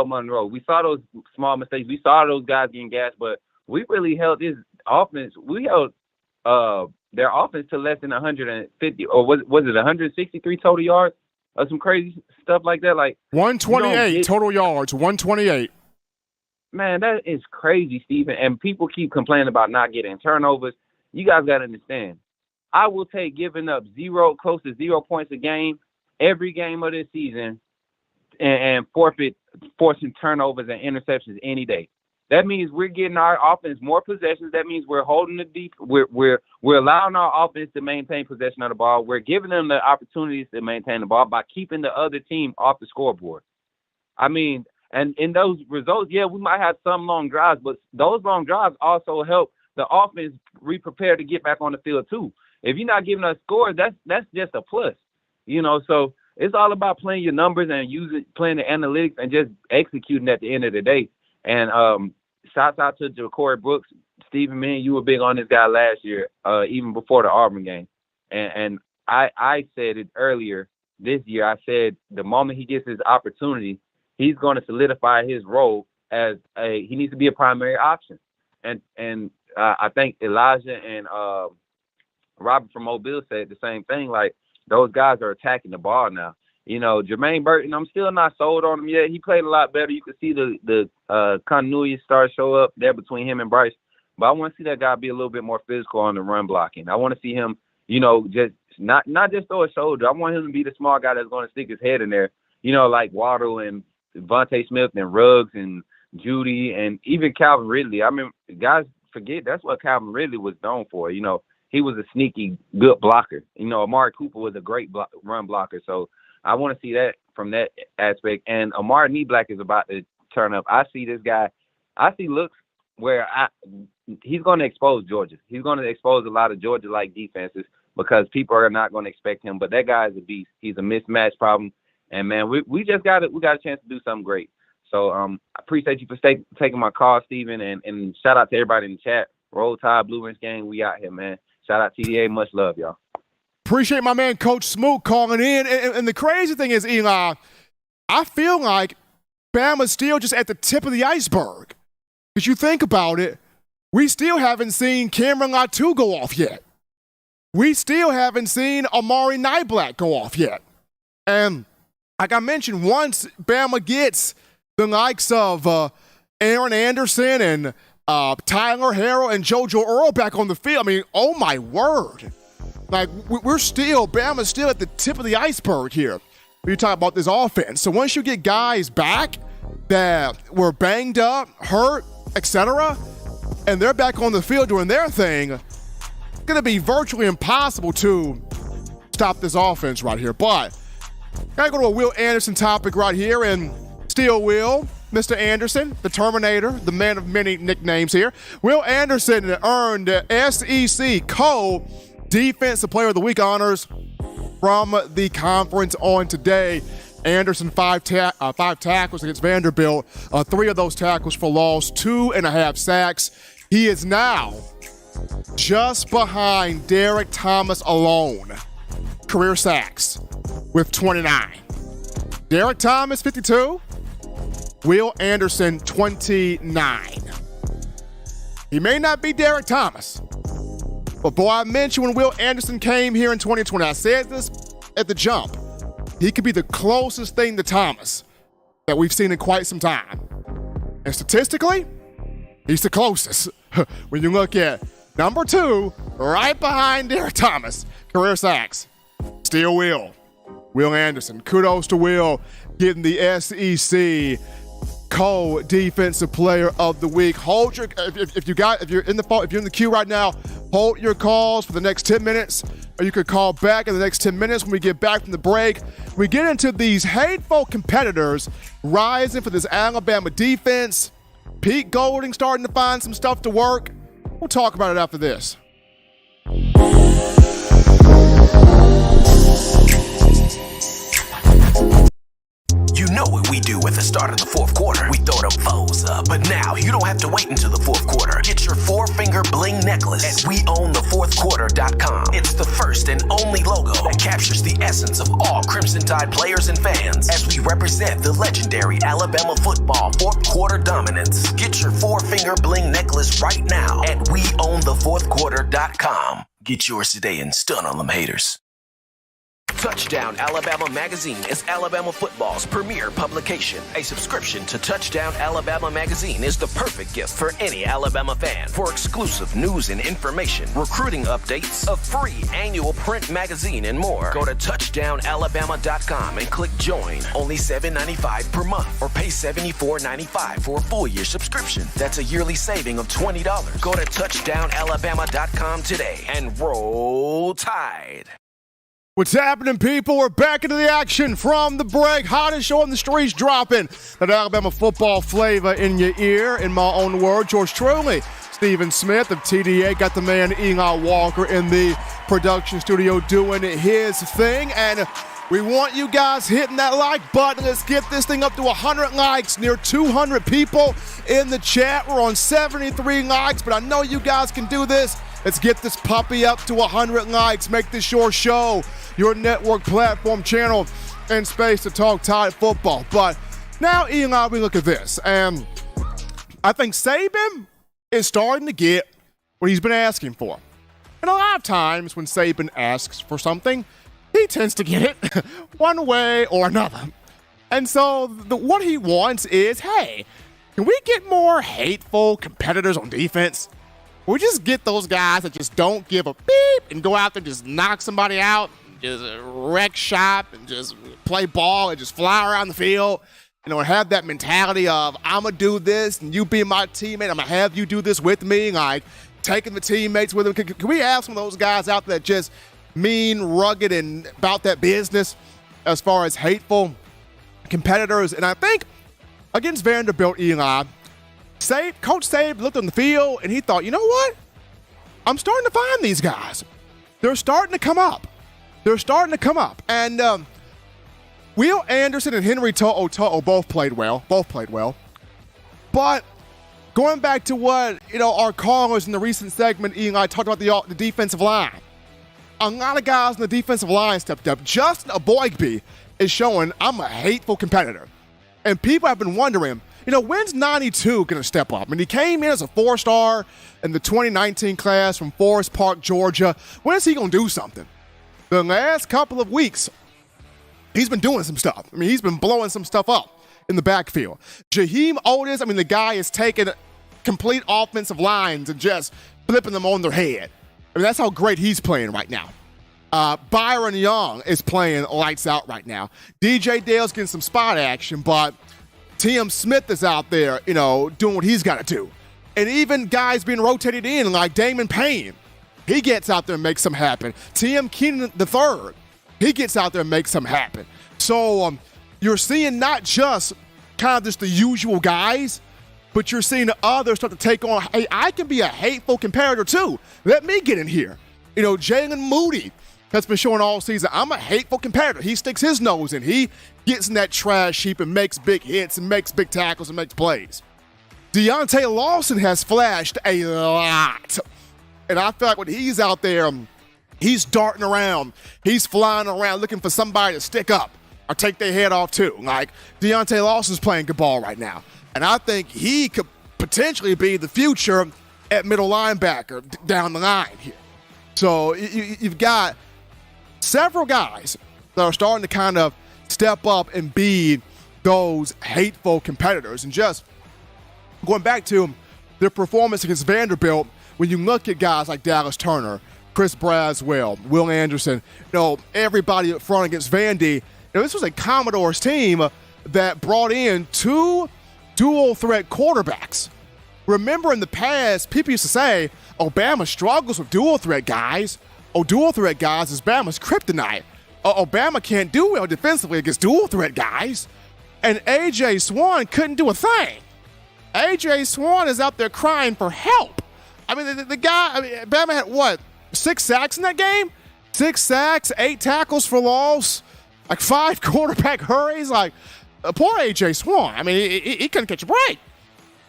Monroe. We saw those small mistakes. We saw those guys getting gassed, but we really held this offense. We held their offense to less than 150, or was it 163 total yards or some crazy stuff like that? Like 128 total yards, 128. Man, that is crazy, Stephen. And people keep complaining about not getting turnovers. You guys got to understand. I will take giving up close to 0 points a game, every game of this season, and forcing turnovers and interceptions any day. that means we're getting our offense more possessions. That means we're holding the deep. We're allowing our offense to maintain possession of the ball. We're giving them the opportunities to maintain the ball by keeping the other team off the scoreboard. I mean, and in those results, yeah, we might have some long drives, but those long drives also help the offense re-prepare to get back on the field too. If you're not giving us scores, that's just a plus, you know. So it's all about playing your numbers and playing the analytics and just executing at the end of the day. And shouts out to Jacory Brooks. Stephen, man, you were big on this guy last year, even before the Auburn game. And I said it earlier this year. I said the moment he gets his opportunity, he's going to solidify his role as he needs to be a primary option. And I think Elijah and Robert from Mobile said the same thing. Like, those guys are attacking the ball now. You know, Jermaine Burton, I'm still not sold on him yet. He played a lot better. You could see the continuity start to show up there between him and Bryce. But I want to see that guy be a little bit more physical on the run blocking. I want to see him, you know, just not just throw a shoulder. I want him to be the small guy that's going to stick his head in there, you know, like Waddle and Devontae Smith and Ruggs and Judy and even Calvin Ridley. I mean, guys forget that's what Calvin Ridley was known for. You know, he was a sneaky good blocker. You know, Amari Cooper was a great run blocker. So I want to see that from that aspect. And Amari Neblack is about to turn up. I see this guy. I see looks where he's going to expose Georgia. He's going to expose a lot of Georgia-like defenses because people are not going to expect him. But that guy is a beast. He's a mismatch problem. And, man, we just got a chance to do something great. So I appreciate you for taking my call, Steven, and shout out to everybody in the chat. Roll Tide, Blue Ridge Gang, we out here, man. Shout out TDA, much love, y'all. Appreciate my man Coach Smoot calling in. And the crazy thing is, Eli, I feel like Bama's still just at the tip of the iceberg. Because you think about it, we still haven't seen Cameron Latu go off yet. We still haven't seen Amari Neblack go off yet. And like I mentioned, once Bama gets the likes of Aaron Anderson and Tyler Harrell and JoJo Earl back on the field, I mean, oh my word. Like, Bama's still at the tip of the iceberg here when you talk about this offense. So once you get guys back that were banged up, hurt, etc., and they're back on the field doing their thing, it's going to be virtually impossible to stop this offense right here. But got to go to a Will Anderson topic right here, and still Will, Mr. Anderson, the Terminator, the man of many nicknames here. Will Anderson earned the SEC Co-Defensive Player of the Week honors from the conference on today. Anderson, five tackles against Vanderbilt, 3 of those tackles for loss, 2.5 sacks. He is now just behind Derek Thomas alone, career sacks, with 29. Derek Thomas, 52. Will Anderson, 29. He may not be Derek Thomas, but boy, I mentioned when Will Anderson came here in 2020, I said this at the jump, he could be the closest thing to Thomas that we've seen in quite some time. And statistically, he's the closest. When you look at number 2, right behind Derek Thomas, career sacks, still Will Anderson. Kudos to Will getting the SEC Co-Defensive Player of the Week. Hold your if you're in the queue right now, hold your calls for the next 10 minutes, or you could call back in the next 10 minutes when we get back from the break. We get into these hateful competitors rising for this Alabama defense. Pete Golding starting to find some stuff to work. We'll talk about it after this. You know what we do at the start of the fourth quarter. We throw them foes up. But now you don't have to wait until the fourth quarter. Get your 4-finger bling necklace at weownthefourthquarter.com. It's the first and only logo that captures the essence of all Crimson Tide players and fans as we represent the legendary Alabama football fourth quarter dominance. Get your 4-finger bling necklace right now at weownthefourthquarter.com. Get yours today and stun on them haters. Touchdown Alabama Magazine is Alabama football's premier publication. A subscription to Touchdown Alabama Magazine is the perfect gift for any Alabama fan. For exclusive news and information, recruiting updates, a free annual print magazine, and more, go to touchdownalabama.com and click join. Only $7.95 per month, or pay $74.95 for a full year subscription. That's a yearly saving of $20. Go to touchdownalabama.com today and roll Tide. What's happening, people? We're back into the action from the break. Hottest show on the streets, dropping that Alabama football flavor in your ear. In my own words, yours truly, Stephen Smith of TDA, got the man Eli Walker in the production studio doing his thing. And we want you guys hitting that like button. Let's get this thing up to 100 likes, near 200 people in the chat. We're on 73 likes, but I know you guys can do this. Let's get this puppy up to 100 likes. Make this your show, your network platform, channel, and space to talk Tide football. But now, Eli, we look at this, and I think Saban is starting to get what he's been asking for. And a lot of times when Saban asks for something, he tends to get it one way or another. And so what he wants is, hey, can we get more hateful competitors on defense? We just get those guys that just don't give a beep and go out there and just knock somebody out, just wreck shop and just play ball and just fly around the field, and have that mentality of, I'm going to do this and you be my teammate. I'm going to have you do this with me, like taking the teammates with him. Can we have some of those guys out there that just mean, rugged, and about that business as far as hateful competitors? And I think against Vanderbilt, Eli, Coach Saban looked on the field and he thought, you know what? I'm starting to find these guys. They're starting to come up. And Will Anderson and Henry To'o both played well. But going back to what, our callers in the recent segment, Eli, talked about the defensive line. A lot of guys in the defensive line stepped up. Justin Aboigbe is showing I'm a hateful competitor. And people have been wondering, when's 92 going to step up? I mean, he came in as a 4-star in the 2019 class from Forest Park, Georgia. When is he going to do something? The last couple of weeks, he's been doing some stuff. I mean, he's been blowing some stuff up in the backfield. Jaheim Otis, the guy is taking complete offensive lines and just flipping them on their head. That's how great he's playing right now. Byron Young is playing lights out right now. DJ Dale's getting some spot action, but T.M. Smith is out there, doing what he's got to do. And even guys being rotated in like Damon Payne, he gets out there and makes some happen. T.M. Keenan III, he gets out there and makes some happen. So you're seeing not just kind of just the usual guys, but you're seeing others start to take on, hey, I can be a hateful competitor too. Let me get in here. Jalen Moody has been showing all season, I'm a hateful competitor. He sticks his nose in. He gets in that trash heap and makes big hits and makes big tackles and makes plays. Deontay Lawson has flashed a lot. And I feel like when he's out there, he's darting around. He's flying around looking for somebody to stick up or take their head off too. Like Deontay Lawson's playing good ball right now. And I think he could potentially be the future at middle linebacker down the line here. So you've got several guys that are starting to kind of step up and be those hateful competitors. And just going back to their performance against Vanderbilt, when you look at guys like Dallas Turner, Chris Braswell, Will Anderson, everybody up front against Vandy, this was a Commodores team that brought in 2 dual-threat quarterbacks. Remember in the past, people used to say, Bama struggles with dual-threat guys. Dual-threat guys is Bama's kryptonite. Bama can't do well defensively against dual-threat guys. And A.J. Swan couldn't do a thing. A.J. Swan is out there crying for help. The guy, Bama had 6 sacks in that game? 6 sacks, 8 tackles for loss, 5 quarterback hurries. Poor A.J. Swan. He couldn't catch a break.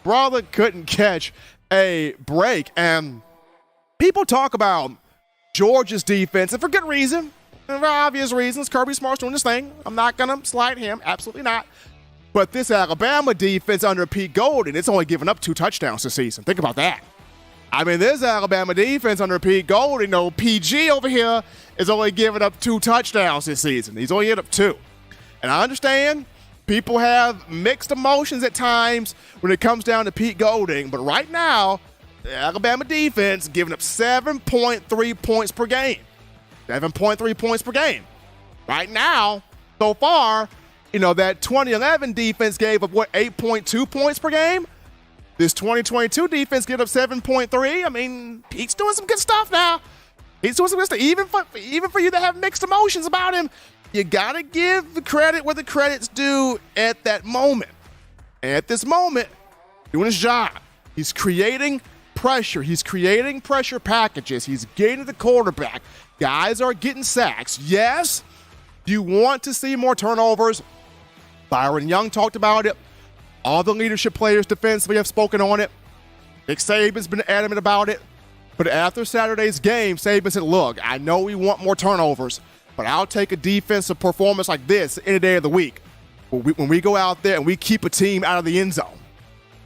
Brother couldn't catch a break. And people talk about Georgia's defense, and for good reason, and for obvious reasons. Kirby Smart's doing his thing. I'm not going to slight him. Absolutely not. But this Alabama defense under Pete Golden, it's only given up 2 touchdowns this season. Think about that. I mean, this Alabama defense under Pete Gold, PG over here is only giving up 2 touchdowns this season. He's only given up 2. And I understand people have mixed emotions at times when it comes down to Pete Golding, but right now, the Alabama defense giving up 7.3 points per game. 7.3 points per game. Right now, so far, that 2011 defense gave up, 8.2 points per game? This 2022 defense gave up 7.3. I mean, Pete's doing some good stuff now. He's doing some good stuff. Even for you that have mixed emotions about him, you got to give the credit where the credit's due at that moment. And at this moment, doing his job. He's creating pressure. He's creating pressure packages. He's getting to the quarterback. Guys are getting sacks. Yes, you want to see more turnovers. Byron Young talked about it. All the leadership players defensively have spoken on it. Nick Saban's been adamant about it. But after Saturday's game, Saban said, look, I know we want more turnovers, but I'll take a defensive performance like this any day of the week. When we go out there and we keep a team out of the end zone.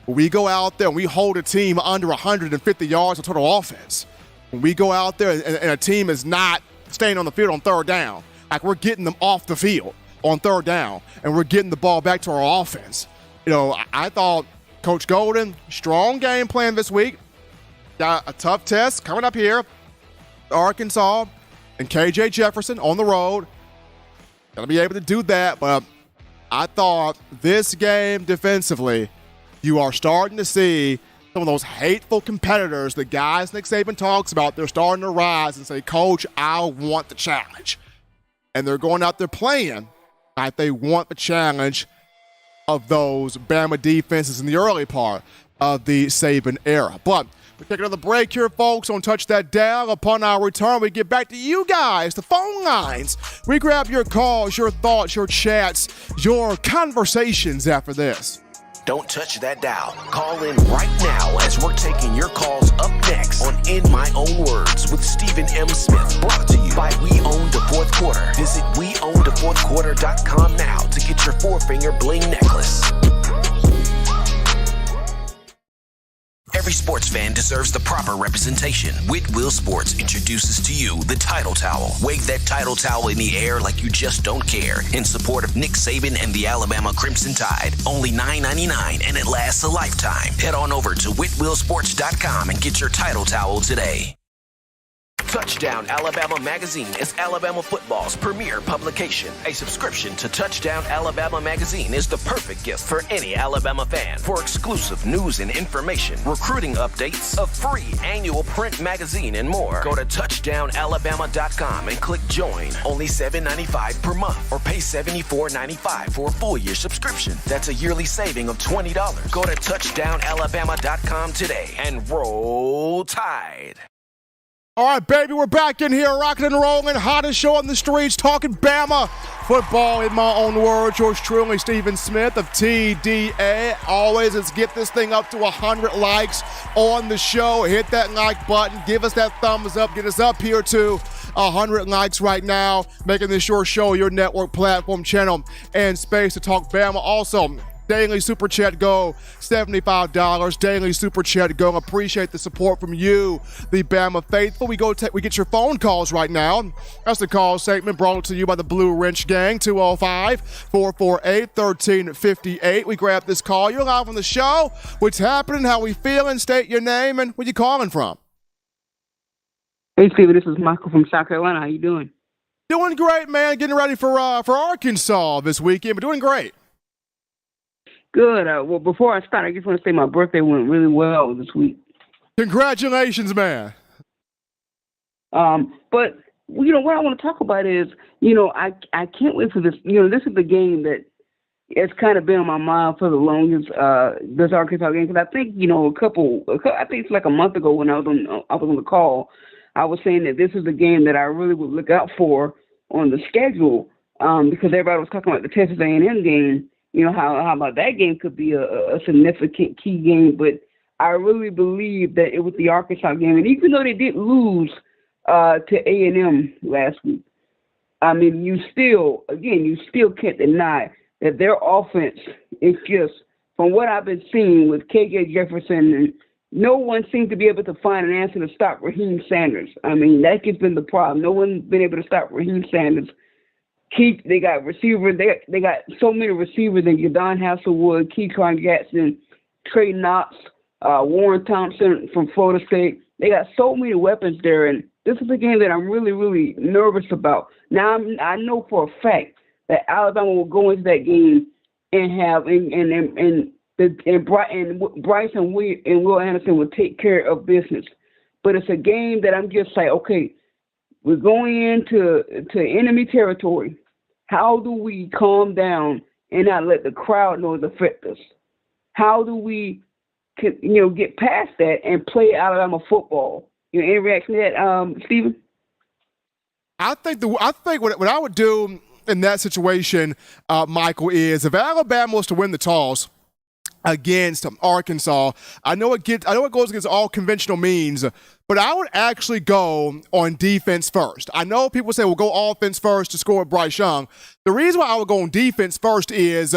When we go out there and we hold a team under 150 yards of total offense. When we go out there and a team is not staying on the field on third down, like we're getting them off the field on third down, and we're getting the ball back to our offense. I thought Coach Golden, strong game plan this week. Got a tough test coming up here. Arkansas and KJ Jefferson on the road. Gonna be able to do that, but I thought this game defensively, you are starting to see some of those hateful competitors, the guys Nick Saban talks about, they're starting to rise and say, Coach, I want the challenge. And they're going out there playing like they want the challenge of those Bama defenses in the early part of the Saban era. But we'll take another break here, folks, on Touch That Dial. Upon our return, we get back to you guys, the phone lines. We grab your calls, your thoughts, your chats, your conversations after this. Don't touch that dial. Call in right now as we're taking your calls up next on In My Own Words with Stephen M. Smith. Brought to you by We Own the Fourth Quarter. Visit WeOwnTheFourthQuarter.com now to get your 4-finger bling necklace. Every sports fan deserves the proper representation. Whitwell Sports introduces to you the Title Towel. Wave that Title Towel in the air like you just don't care in support of Nick Saban and the Alabama Crimson Tide. Only $9.99 and it lasts a lifetime. Head on over to WhitwellSports.com and get your Title Towel today. Touchdown Alabama Magazine is Alabama football's premier publication. A subscription to Touchdown Alabama Magazine is the perfect gift for any Alabama fan. For exclusive news and information, recruiting updates, a free annual print magazine, and more, go to touchdownalabama.com and click join. Only $7.95 per month, or pay $74.95 for a full year subscription. That's a yearly saving of $20. Go to touchdownalabama.com today and roll Tide. All right, baby, we're back in here, rocking and rolling, hottest show on the streets, talking Bama football in my own words. Yours truly, Stephen Smith of TDA. Always, let's get this thing up to 100 likes on the show. Hit that like button, give us that thumbs up, get us up here to 100 likes right now, making this your show, your network platform, channel, and space to talk Bama. Also, Daily Super Chat Go, $75. Daily Super Chat Go. Appreciate the support from you, the Bama faithful. We get your phone calls right now. That's the call segment brought to you by the Blue Wrench Gang, 205-448-1358. We grab this call. You're live on the show. What's happening? How we feeling? State your name and where you calling from. Hey, Stephen. This is Michael from South Carolina. How you doing? Doing great, man. Getting ready for Arkansas this weekend, but doing great. Good. Well, before I start, I just want to say my birthday went really well this week. Congratulations, man. But, what I want to talk about is, I can't wait for this. This is the game that it's kind of been on my mind for the longest, this Arkansas game. Because I think, I think it's like a month ago when I was on the call, I was saying that this is the game that I really would look out for on the schedule because everybody was talking about the Texas A&M game. How about that game could be a significant key game, but I really believe that it was the Arkansas game. And even though they did lose to A&M last week, I mean, you still can't deny that their offense is just, from what I've been seeing with KJ Jefferson and, no one seems to be able to find an answer to stop Raheem Sanders. I mean, that's just been the problem. No one's been able to stop Raheem Sanders. They got receivers. They got so many receivers in Jadon Hasselwood, Keyshawn Jackson, Trey Knox, Warren Thompson from Florida State. They got so many weapons there, and this is a game that I'm really, really nervous about. Now, I know for a fact that Alabama will go into that game and have Bryce and Will Anderson will take care of business. But it's a game that I'm just like, okay, we're going into enemy territory. How do we calm down and not let the crowd know it affect us? How do we, get past that and play Alabama football? Any reaction to that, Stephen? I think what I would do in that situation, Michael, is if Alabama was to win the toss against Arkansas, I know it goes against all conventional means, but I would actually go on defense first. I know people say we'll go offense first to score with Bryce Young. The reason why I would go on defense first is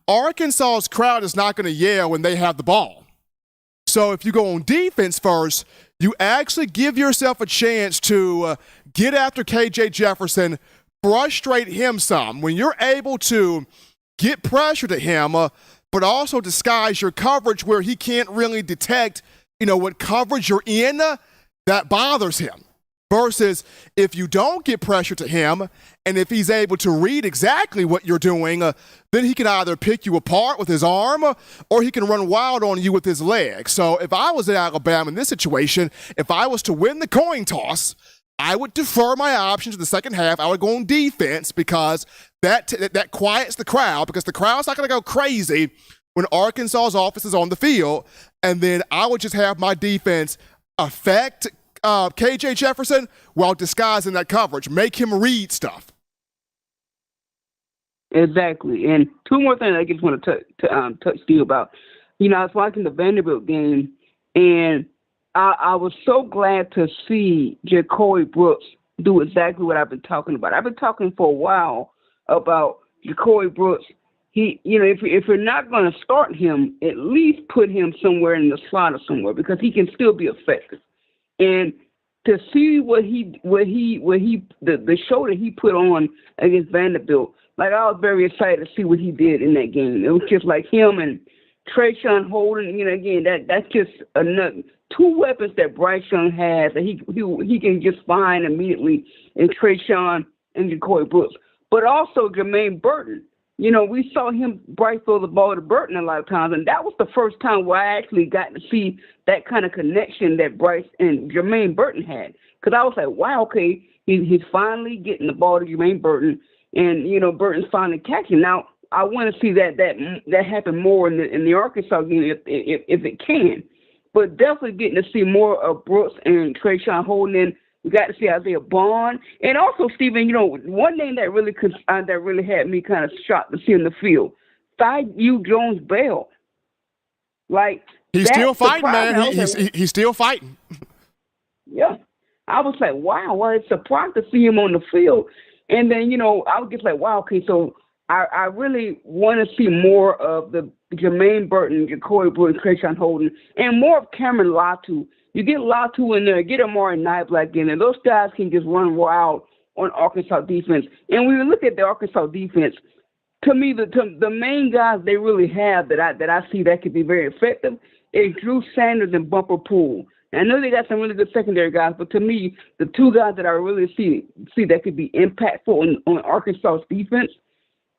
Arkansas's crowd is not going to yell when they have the ball. So if you go on defense first, you actually give yourself a chance to get after KJ Jefferson, frustrate him some. When you're able to get pressure to him, but also disguise your coverage where he can't really detect, what coverage you're in, that bothers him. Versus if you don't get pressure to him, and if he's able to read exactly what you're doing, then he can either pick you apart with his arm or he can run wild on you with his leg. So if I was at Alabama in this situation, if I was to win the coin toss, I would defer my options in the second half. I would go on defense because that quiets the crowd, because the crowd's not going to go crazy when Arkansas's offense is on the field. And then I would just have my defense affect KJ Jefferson while disguising that coverage. Make him read stuff. Exactly. And two more things I just want to touch to you about. I was watching the Vanderbilt game, and I was so glad to see Jacory Brooks do exactly what I've been talking about. I've been talking for a while about Jacory Brooks. He, if you're not going to start him, at least put him somewhere in the slot or somewhere, because he can still be effective. And to see the show that he put on against Vanderbilt, like, I was very excited to see what he did in that game. It was just like him and Trayshawn Holden. Again, that's just another two weapons that Bryce Young has that he can just find immediately in Trayshawn and Jacory Brooks. But also Jermaine Burton. We saw Bryce throw the ball to Burton a lot of times, and that was the first time where I actually got to see that kind of connection that Bryce and Jermaine Burton had. Because I was like, wow, okay, he's finally getting the ball to Jermaine Burton, and Burton's finally catching. Now I want to see that happen more in the Arkansas game if it can. But definitely getting to see more of Brooks and Trayshawn Holden. And we got to see Isaiah Bond. And also, Stephen, one thing that really had me kind of shocked to see in the field, Thaiu Jones-Bell. Like, he's still fighting, man. He's still fighting. Yeah. I was like, wow, it's surprised to see him on the field. And then, I was just like, wow, okay, so I really want to see more of the Jermaine Burton, Jacory Brooks, Trayshawn Holden, and more of Cameron Latu. You get Latu in there, get Amari Niblack in there. Those guys can just run wild on Arkansas defense. And when you look at the Arkansas defense, to me, the main guys they really have that I see that could be very effective is Drew Sanders and Bumper Poole. And I know they got some really good secondary guys, but to me, the two guys that I really see that could be impactful on Arkansas's defense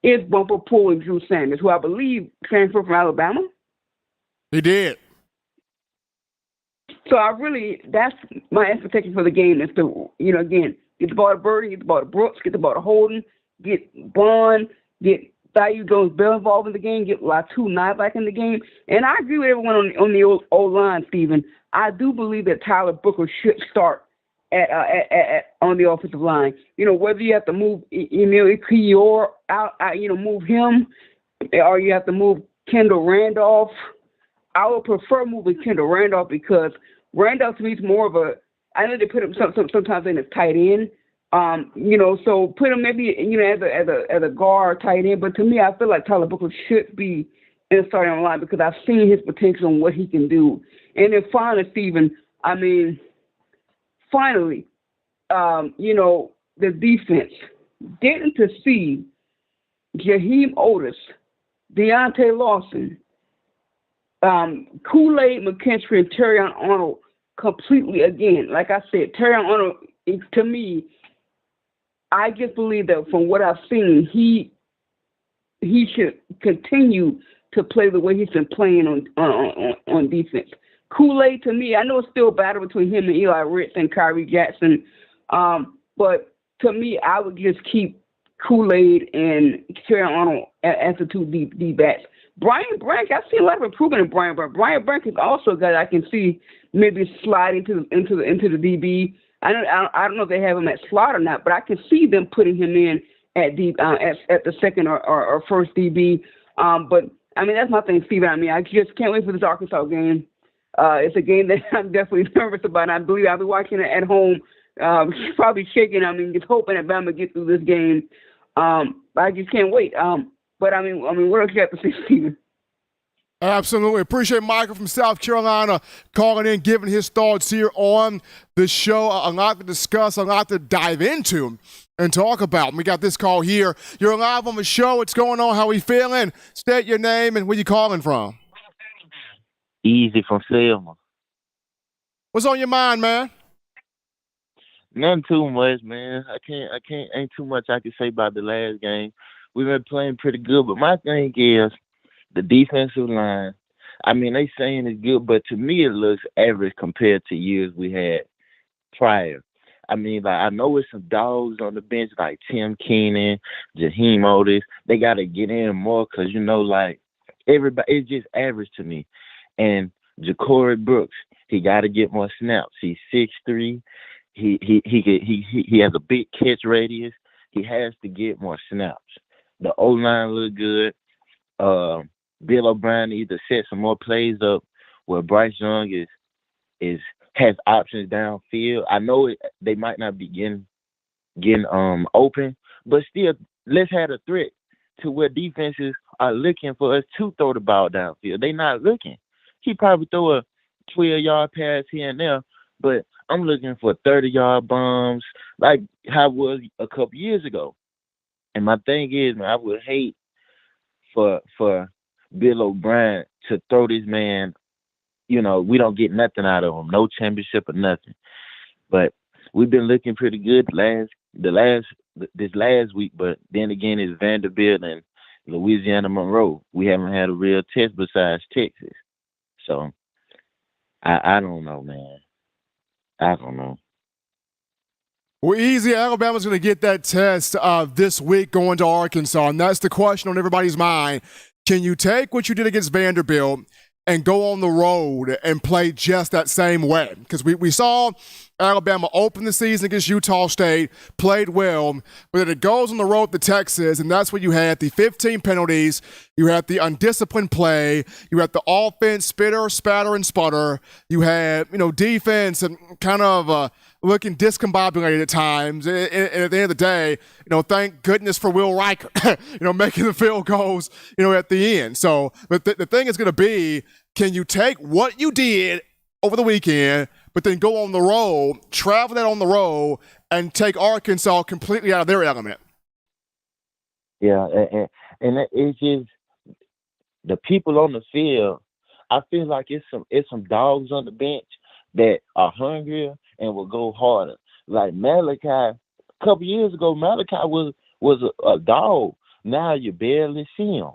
is Bumper Poole and Drew Sanders, who I believe transferred from Alabama. He did. So that's my expectation for the game is to, again, get the ball to Burton, get the ball to Brooks, get the ball to Holden, get Bond, get Thaiu Jones-Bell involved in the game, get Latu Niblack in the game. And I agree with everyone on the old line, Stephen. I do believe that Tyler Booker should start on the offensive line. Whether you have to move Emil Ikior out, move him, or you have to move Kendall Randolph. I would prefer moving Kendall Randolph because Randolph to me is more of I know they put him sometimes in as tight end. So put him maybe as a guard tight end. But to me, I feel like Tyler Booker should be in the starting line because I've seen his potential and what he can do. And then finally, Stephen, finally, the defense, getting to see Jaheim Otis, Deontay Lawson, Kool-Aid McKinstry, and Terrion Arnold completely again. Like I said, Terrion Arnold, to me, I just believe that from what I've seen, he should continue to play the way he's been playing on defense. Kool-Aid, to me, I know it's still a battle between him and Eli Ricks and Kyrie Jackson, but to me, I would just keep Kool-Aid and Terrion Arnold as the two D-backs. Brian Brank, I see a lot of improvement in Brian Brank. Brian Brank is also a guy that I can see maybe sliding into the DB. I don't know if they have him at slot or not, but I can see them putting him in at the second or first DB. But that's my thing, Steven. I just can't wait for this Arkansas game. It's a game that I'm definitely nervous about. I believe I'll be watching it at home, probably shaking. Just hoping that Bama gets through this game. I just can't wait. But what else you have to say, Steven? Absolutely. Appreciate Michael from South Carolina calling in, giving his thoughts here on the show. A lot to discuss, a lot to dive into and talk about. We got this call here. You're live on the show. What's going on? How are we feeling? State your name and where you calling from. Easy from Selma. What's on your mind, man? Nothing too much, man. Ain't too much I can say about the last game. We've been playing pretty good, but my thing is the defensive line. They saying it's good, but to me it looks average compared to years we had prior. I know it's some dogs on the bench like Tim Keenan, Jaheim Otis. They got to get in more because, everybody, it's just average to me. And Jacory Brooks, he got to get more snaps. He's 6'3". He has a big catch radius. He has to get more snaps. The O-line look good. Bill O'Brien either set some more plays up where Bryce Young has options downfield. I know they might not be getting open, but still, let's have a threat to where defenses are looking for us to throw the ball downfield. They not looking. He probably throw a 12-yard pass here and there, but I'm looking for 30-yard bombs like how it was a couple years ago. And my thing is, man, I would hate for Bill O'Brien to throw this man, we don't get nothing out of him, no championship or nothing. But we've been looking pretty good this last week, but then again it's Vanderbilt and Louisiana Monroe. We haven't had a real test besides Texas. So I don't know, man. I don't know. Well, easy. Alabama's going to get that test this week going to Arkansas, and that's the question on everybody's mind. Can you take what you did against Vanderbilt and go on the road and play just that same way? Because we saw Alabama open the season against Utah State, played well, but then it goes on the road to Texas, and that's where you had the 15 penalties, you had the undisciplined play, you had the offense spitter, spatter, and sputter, you had, defense and kind of looking discombobulated at times. And at the end of the day, thank goodness for Will Riker, making the field goals, at the end. So, but the thing is going to be, can you take what you did over the weekend, but then go on the road, travel that on the road, and take Arkansas completely out of their element? Yeah, and it's just the people on the field. I feel like it's some dogs on the bench that are hungrier and will go harder. Like Malachi, a couple years ago, Malachi was a dog. Now you barely see him.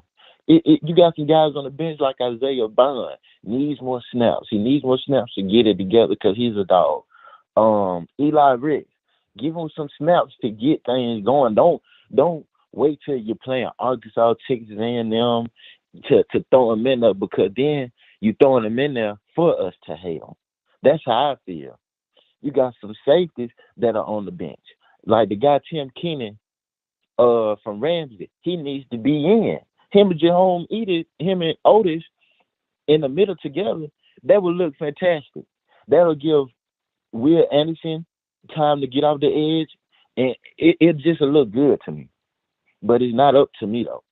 You got some guys on the bench like Isaiah Bond. Needs more snaps. He needs more snaps to get it together because he's a dog. Eli Ricks, give him some snaps to get things going. Don't wait till you're playing Arkansas, Texas A&M to throw him in there, because then you throwing him in there for us to hate him. That's how I feel. You got some safeties that are on the bench. Like the guy Tim Keenan from Ramsey, he needs to be in. Him and Jerome Edith, him and Otis in the middle together, that would look fantastic. That'll give Will Anderson time to get off the edge, and it just will look good to me. But it's not up to me, though.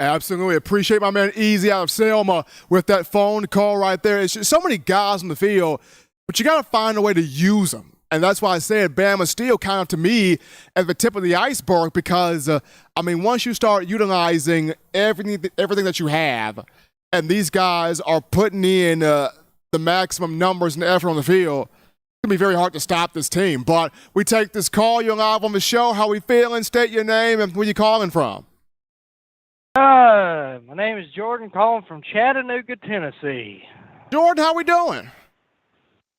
Absolutely. Appreciate my man Easy out of Selma with that phone call right there. It's just so many guys on the field, but you got to find a way to use them. And that's why I said Bama still kind of, to me, at the tip of the iceberg because, once you start utilizing everything that you have, and these guys are putting in the maximum numbers and effort on the field, it's going to be very hard to stop this team. But we take this call. You're live on the show. How we feeling? State your name and where you calling from. My name is Jordan, calling from Chattanooga, Tennessee. Jordan, how we doing?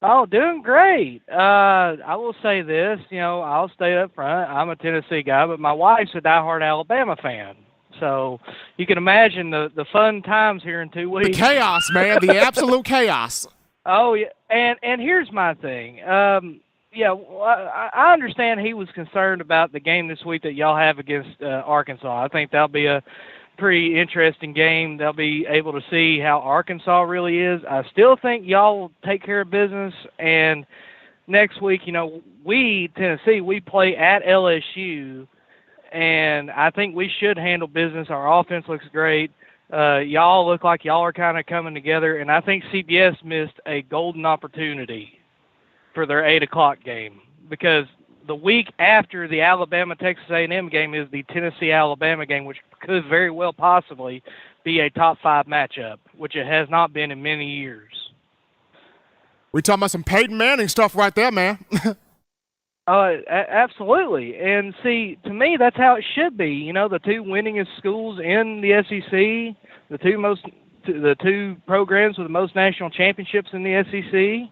Oh, doing great. I will say this, I'll stay up front. I'm a Tennessee guy, but my wife's a diehard Alabama fan. So you can imagine the fun times here in 2 weeks. The chaos, man, the absolute chaos. Oh, yeah. And here's my thing. I understand he was concerned about the game this week that y'all have against Arkansas. I think that'll be a pretty interesting game. They'll be able to see how Arkansas really is. I still think y'all will take care of business. And next week, Tennessee, we play at LSU, and I think we should handle business. Our offense looks great. Y'all look like y'all are kind of coming together, and I think CBS missed a golden opportunity for their 8 o'clock game because the week after the Alabama-Texas A&M game is the Tennessee-Alabama game, which could very well possibly be a top 5 matchup, which it has not been in many years. We talking about some Peyton Manning stuff right there, man. Absolutely. And see, to me, that's how it should be. The 2 winningest schools in the SEC, the 2 programs with the most national championships in the SEC.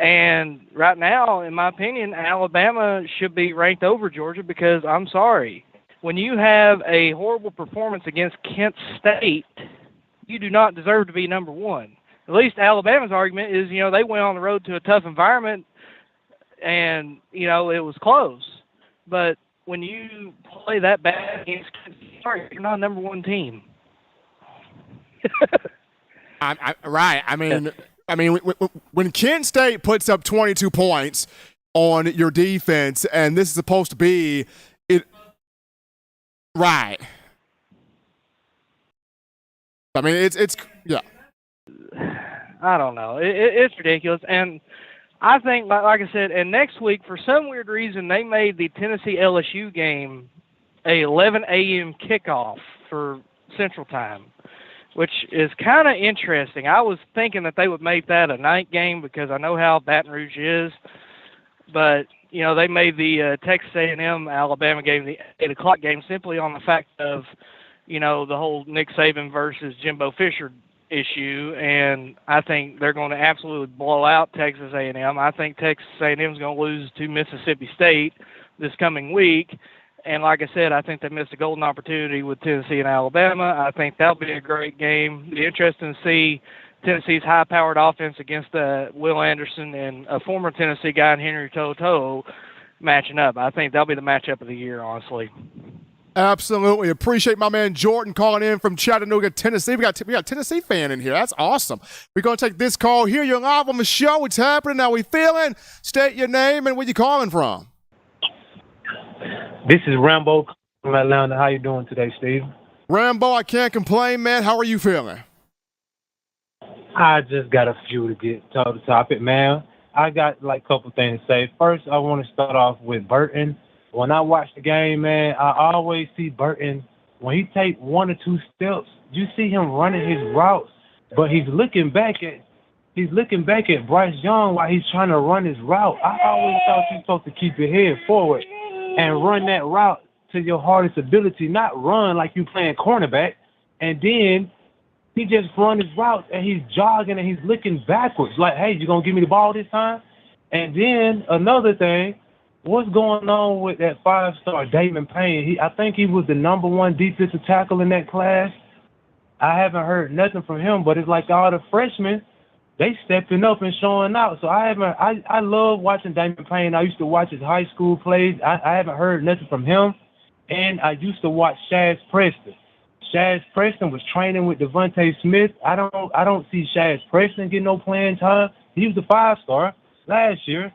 And right now, in my opinion, Alabama should be ranked over Georgia because I'm sorry. When you have a horrible performance against Kent State, you do not deserve to be number 1. At least Alabama's argument is, they went on the road to a tough environment and, it was close. But when you play that bad against Kent State, you're not a number 1 team. Right. When Kent State puts up 22 points on your defense, and this is supposed to be it, right? It's yeah. I don't know. It's ridiculous, and I think, like I said, and next week for some weird reason they made the Tennessee LSU game a 11 a.m. kickoff for Central Time, which is kind of interesting. I was thinking that they would make that a night game because I know how Baton Rouge is. But, they made the Texas A&M Alabama game the 8 o'clock game simply on the fact of, the whole Nick Saban versus Jimbo Fisher issue. And I think they're going to absolutely blow out Texas A&M. I think Texas A&M is going to lose to Mississippi State this coming week. And like I said, I think they missed a golden opportunity with Tennessee and Alabama. I think that'll be a great game. It'll be interesting to see Tennessee's high-powered offense against Will Anderson and a former Tennessee guy in Henry To'oTo'o matching up. I think that'll be the matchup of the year, honestly. Absolutely. Appreciate my man Jordan calling in from Chattanooga, Tennessee. We got a Tennessee fan in here. That's awesome. We're going to take this call here. You're live on the show. What's happening? How we feeling? State your name and where you calling from. This is Rambo from Atlanta. How you doing today, Steve? Rambo, I can't complain, man. How are you feeling? I just got a few to get to the topic, man. I got a couple things to say. First, I want to start off with Burton. When I watch the game, man, I always see Burton. When he take 1 or 2 steps, you see him running his routes, but he's looking back at Bryce Young while he's trying to run his route. I always thought you're supposed to keep your head forward and run that route to your hardest ability, not run like you playing cornerback. And then he just run his route and he's jogging and he's looking backwards like, hey, you going to give me the ball this time? And then another thing, what's going on with that 5-star Damon Payne? I think he was the number 1 defensive tackle in that class. I haven't heard nothing from him, but it's like all the freshmen, they stepping up and showing out. So I love watching Damon Payne. I used to watch his high school plays. I haven't heard nothing from him. And I used to watch Shaz Preston. Shaz Preston was training with Devontae Smith. I don't see Shaz Preston getting no playing time. He was a 5-star last year.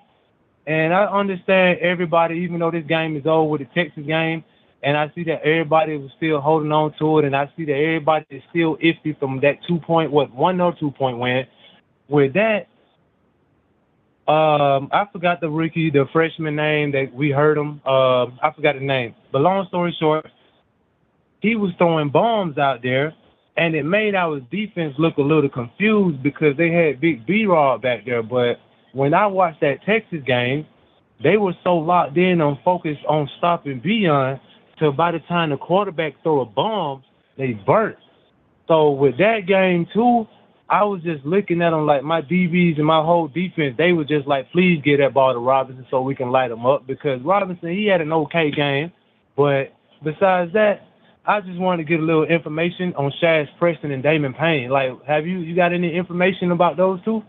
And I understand everybody, even though this game is over with the Texas game, and I see that everybody was still holding on to it, and I see that everybody is still iffy from that 1 or 2 point win. With that, I forgot the freshman name that we heard him. I forgot the name. But long story short, he was throwing bombs out there, and it made our defense look a little confused because they had Big B-Rod back there. But when I watched that Texas game, they were so locked in on focus on stopping Beyond, till by the time the quarterback threw a bomb, they burnt. So with that game too, I was just looking at them like my DBs and my whole defense, they were just like, please get that ball to Robinson so we can light him up, because Robinson, he had an okay game. But besides that, I just wanted to get a little information on Shaz Preston and Damon Payne. Like, have you got any information about those two?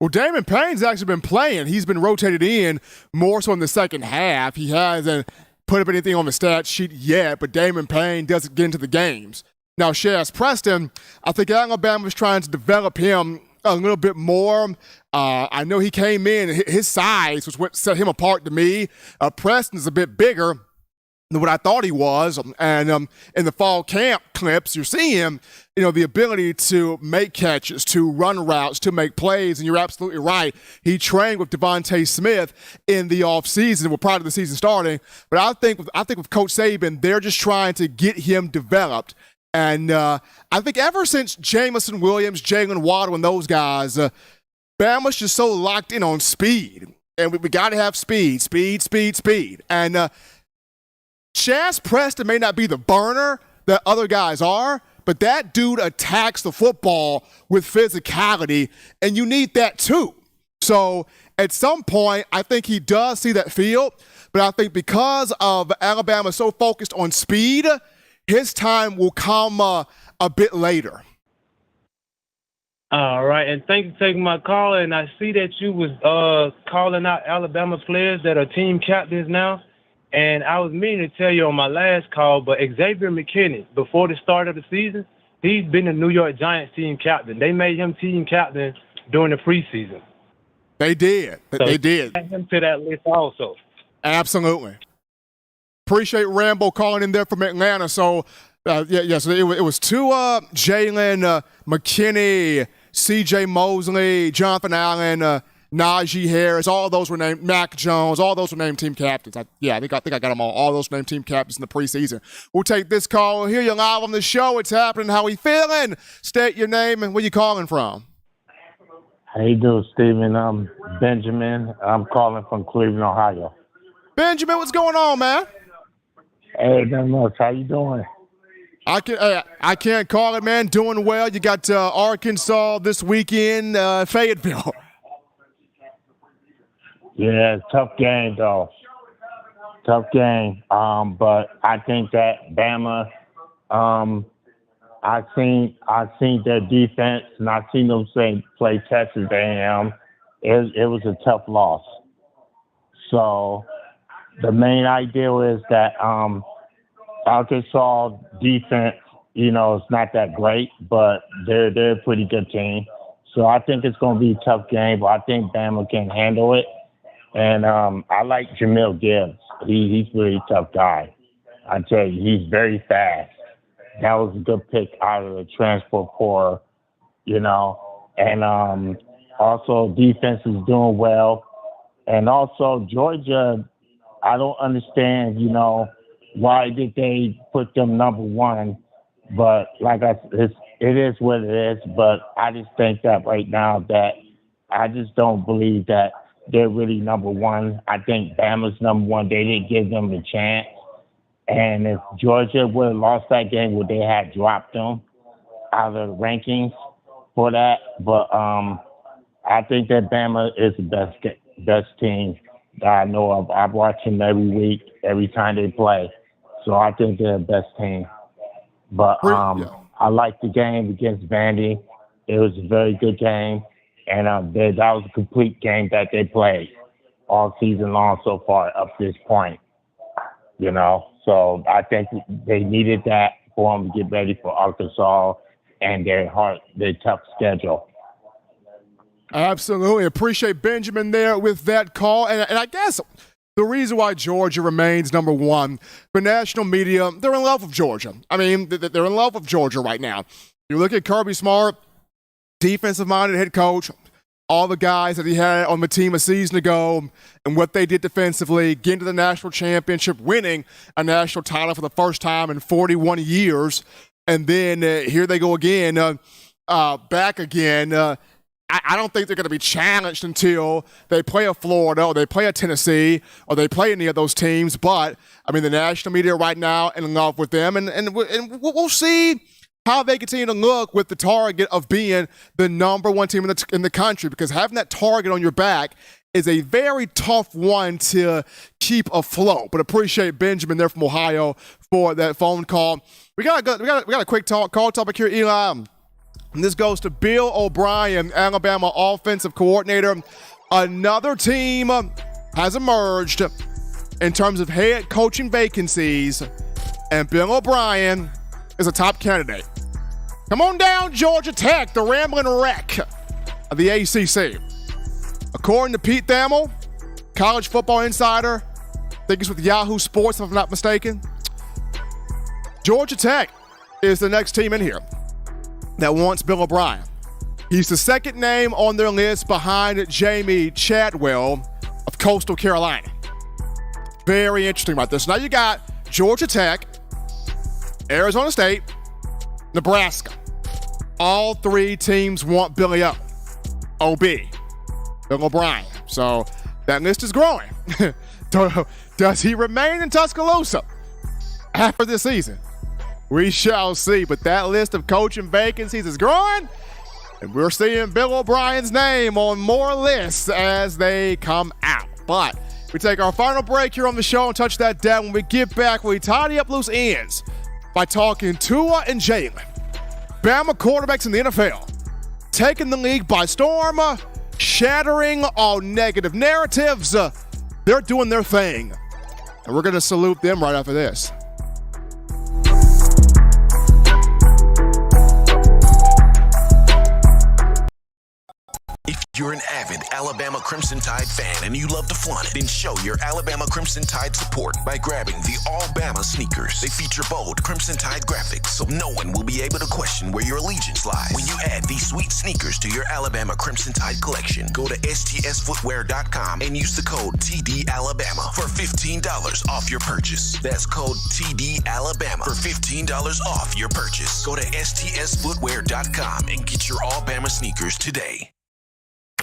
Well, Damon Payne's actually been playing. He's been rotated in more so in the second half. He hasn't put up anything on the stat sheet yet, but Damon Payne doesn't get into the games. Now, Shaz Preston, I think Alabama's trying to develop him a little bit more. I know he came in, his size was what set him apart to me. Preston's a bit bigger than what I thought he was. And in the fall camp clips, you're seeing, the ability to make catches, to run routes, to make plays. And you're absolutely right. He trained with Devontae Smith in the offseason, prior to the season starting. But I think with Coach Saban, they're just trying to get him developed. And I think ever since Jamison Williams, Jalen Waddle, and those guys, Bama's just so locked in on speed. And we got to have speed. And Shaz Preston may not be the burner that other guys are, but that dude attacks the football with physicality, and you need that too. So at some point, I think he does see that field, but I think because of Alabama so focused on speed, his time will come a bit later. All right, and thank you for taking my call. And I see that you was calling out Alabama players that are team captains now. And I was meaning to tell you on my last call, but Xavier McKinney, before the start of the season, he's been the New York Giants team captain. They made him team captain during the preseason. They did. So they did. Add him to that list also. Absolutely. Appreciate Rambo calling in there from Atlanta. So, so it was Tua, Jalen, McKinney, C.J. Mosley, Jonathan Allen, Najee Harris, all those were named, Mac Jones, all those were named team captains. I think I got them all. All those were named team captains in the preseason. We'll take this call. We'll hear you live on the show. It's happening. How we feeling? State your name and where you calling from. How you doing, Steven? I'm Benjamin. I'm calling from Cleveland, Ohio. Benjamin, what's going on, man? Hey, nothing much. How you doing? I can't call it, man. Doing well. You got Arkansas this weekend, Fayetteville. Yeah, tough game though. Tough game. But I think that Bama, I seen their defense, and I seen them play Texas A&M. It was a tough loss. So the main idea is that Arkansas defense, it's not that great, but they're a pretty good team. So I think it's going to be a tough game, but I think Bama can handle it. And I like Jamil Gibbs. He's a really tough guy. I tell you, he's very fast. That was a good pick out of the transfer portal, And also defense is doing well. And also Georgia, I don't understand, why did they put them number one? But like I said, it is what it is. But I just think that right now that I just don't believe that they're really number one. I think Bama's number one. They didn't give them the chance. And if Georgia would have lost that game, would they have dropped them out of the rankings for that? But I think that Bama is the best team that I know of. I watch them every week, every time they play. So I think they're the best team. But I like the game against Vandy. It was a very good game. And that was a complete game that they played all season long so far up to this point, So I think they needed that for them to get ready for Arkansas and their tough schedule. Absolutely. Appreciate Benjamin there with that call. And I guess the reason why Georgia remains number one, the national media, they're in love with Georgia. I mean, they're in love with Georgia right now. You look at Kirby Smart, defensive-minded head coach, all the guys that he had on the team a season ago and what they did defensively, getting to the national championship, winning a national title for the first time in 41 years. And then here they go again, back again. I don't think they're going to be challenged until they play a Florida or they play a Tennessee or they play any of those teams. But, I mean, the national media right now in love with them. And we'll see how they continue to look with the target of being the number one team in the country, because having that target on your back is a very tough one to keep afloat. But appreciate Benjamin there from Ohio for that phone call. We got a quick call topic here, Eli. And this goes to Bill O'Brien, Alabama offensive coordinator. Another team has emerged in terms of head coaching vacancies, and Bill O'Brien is a top candidate. Come on down, Georgia Tech, the rambling wreck of the ACC. According to Pete Thamel, college football insider, I think it's with Yahoo Sports, if I'm not mistaken, Georgia Tech is the next team in here that wants Bill O'Brien. He's the second name on their list behind Jamie Chadwell of Coastal Carolina. Very interesting about this. Now you got Georgia Tech, Arizona State, Nebraska. All three teams want Billy OB, Bill O'Brien. So that list is growing. Does he remain in Tuscaloosa after this season? We shall see. But that list of coaching vacancies is growing, and we're seeing Bill O'Brien's name on more lists as they come out. But we take our final break here on the show and touch that down. When we get back, we tidy up loose ends by talking Tua and Jalen, Bama quarterbacks in the NFL, taking the league by storm, shattering all negative narratives. They're doing their thing, and we're going to salute them right after this. If you're an avid Alabama Crimson Tide fan and you love to flaunt it, then show your Alabama Crimson Tide support by grabbing the All Bama sneakers. They feature bold Crimson Tide graphics, so no one will be able to question where your allegiance lies. When you add these sweet sneakers to your Alabama Crimson Tide collection, go to stsfootwear.com and use the code TDAlabama for $15 off your purchase. That's code TDAlabama for $15 off your purchase. Go to stsfootwear.com and get your All Bama sneakers today.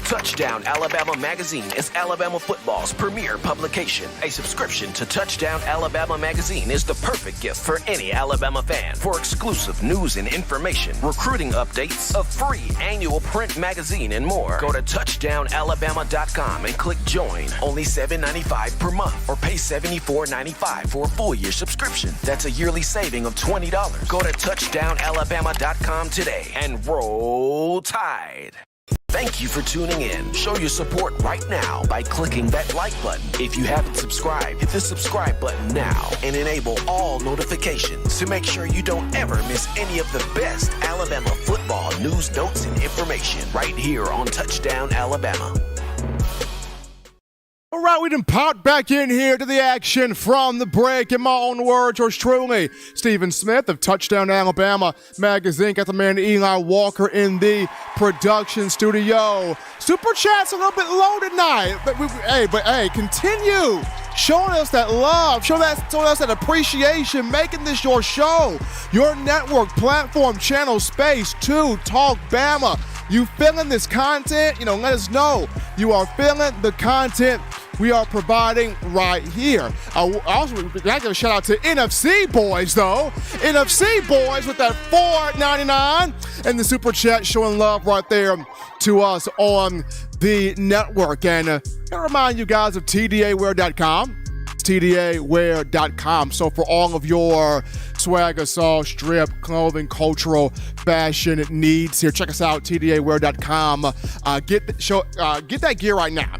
Touchdown Alabama Magazine is Alabama football's premier publication. A subscription to Touchdown Alabama Magazine is the perfect gift for any Alabama fan. For exclusive news and information, recruiting updates, a free annual print magazine, and more, go to touchdownalabama.com and click join. Only $7.95 per month, or pay $74.95 for a full-year subscription. That's a yearly saving of $20. Go to touchdownalabama.com today and roll Tide. Thank you for tuning in. Show your support right now by clicking that like button. If you haven't subscribed, hit the subscribe button now and enable all notifications to make sure you don't ever miss any of the best Alabama football news, notes, and information right here on Touchdown Alabama. All right, we done popped back in here to the action from the break. In my own words, yours truly, Stephen Smith of Touchdown Alabama Magazine. Got the man Eli Walker in the production studio. Super Chat's a little bit low tonight, but continue showing us that love, showing us that appreciation, making this your show, your network, platform, channel, space to talk Bama. You feeling this content? Let us know you are feeling the content we are providing right here. Also, we got to give a shout out to NFC Boys, though. NFC Boys with that $4.99 and the Super Chat showing love right there to us on the network. And I remind you guys of TDAwear.com. TDAwear.com. So for all of your swag, assault, strip, clothing, cultural, fashion needs here, check us out, TDAwear.com. Get that gear right now.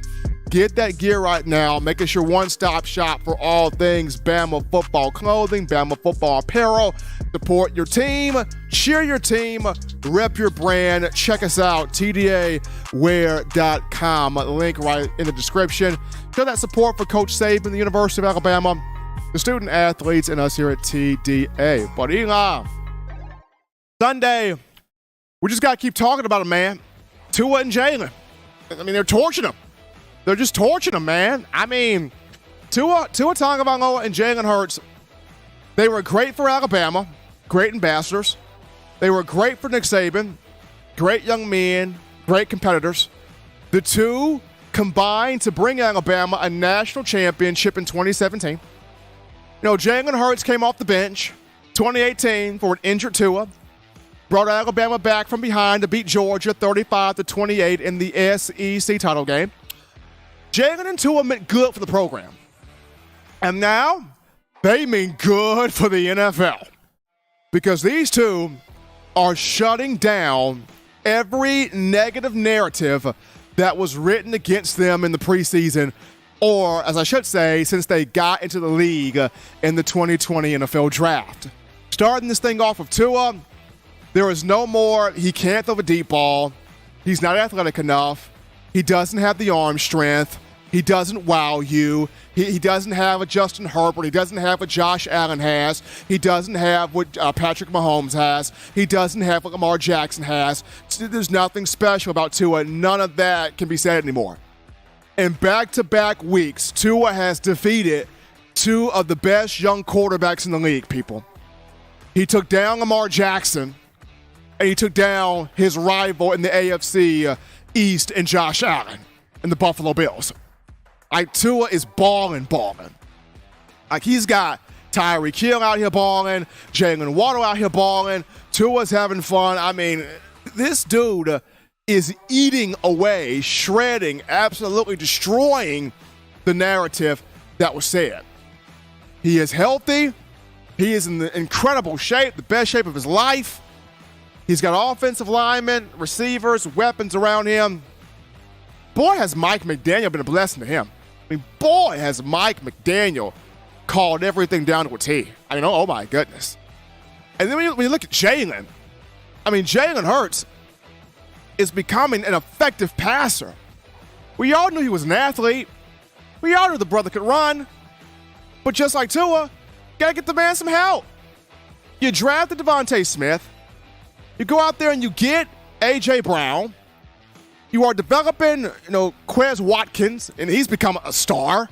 get that gear right now. Make it your one-stop shop for all things Bama football clothing, Bama football apparel. Support your team, cheer your team, rep your brand. Check us out, tdawear.com. Link right in the description. Show that support for Coach Saban, the University of Alabama, the student athletes, and us here at TDA. But Eli, Sunday, we just got to keep talking about it, man. Tua and Jalen. I mean, they're torching them. They're just torching them, man. I mean, Tua Tagovailoa and Jalen Hurts, they were great for Alabama, great ambassadors. They were great for Nick Saban, great young men, great competitors. The two combined to bring Alabama a national championship in 2017. You know, Jalen Hurts came off the bench 2018 for an injured Tua. Brought Alabama back from behind to beat Georgia 35-28 in the SEC title game. Jalen and Tua meant good for the program. And now, they mean good for the NFL. Because these two are shutting down every negative narrative that was written against them in the preseason, or, as I should say, since they got into the league in the 2020 NFL Draft. Starting this thing off with Tua, there is no more, he can't throw a deep ball. He's not athletic enough. He doesn't have the arm strength. He doesn't wow you. He doesn't have what Justin Herbert. He doesn't have what Josh Allen has. He doesn't have what Patrick Mahomes has. He doesn't have what Lamar Jackson has. There's nothing special about Tua. None of that can be said anymore. In back-to-back weeks, Tua has defeated two of the best young quarterbacks in the league, people. He took down Lamar Jackson, and he took down his rival in the AFC East in Josh Allen and the Buffalo Bills. Like, Tua is balling. Like, he's got Tyreek Hill out here balling, Jalen Waddle out here balling. Tua's having fun. I mean, this dude is eating away, shredding, absolutely destroying the narrative that was said. He is healthy. He is in incredible shape, the best shape of his life. He's got offensive linemen, receivers, weapons around him. Boy, has Mike McDaniel been a blessing to him. I mean, boy, has Mike McDaniel called everything down to a T. I mean, oh my goodness. And then when you look at Jalen, I mean, Jalen Hurts is becoming an effective passer. We all knew he was an athlete. We all knew the brother could run. But just like Tua, got to get the man some help. You drafted Devontae Smith. You go out there and you get A.J. Brown. You are developing, Quez Watkins, and he's become a star.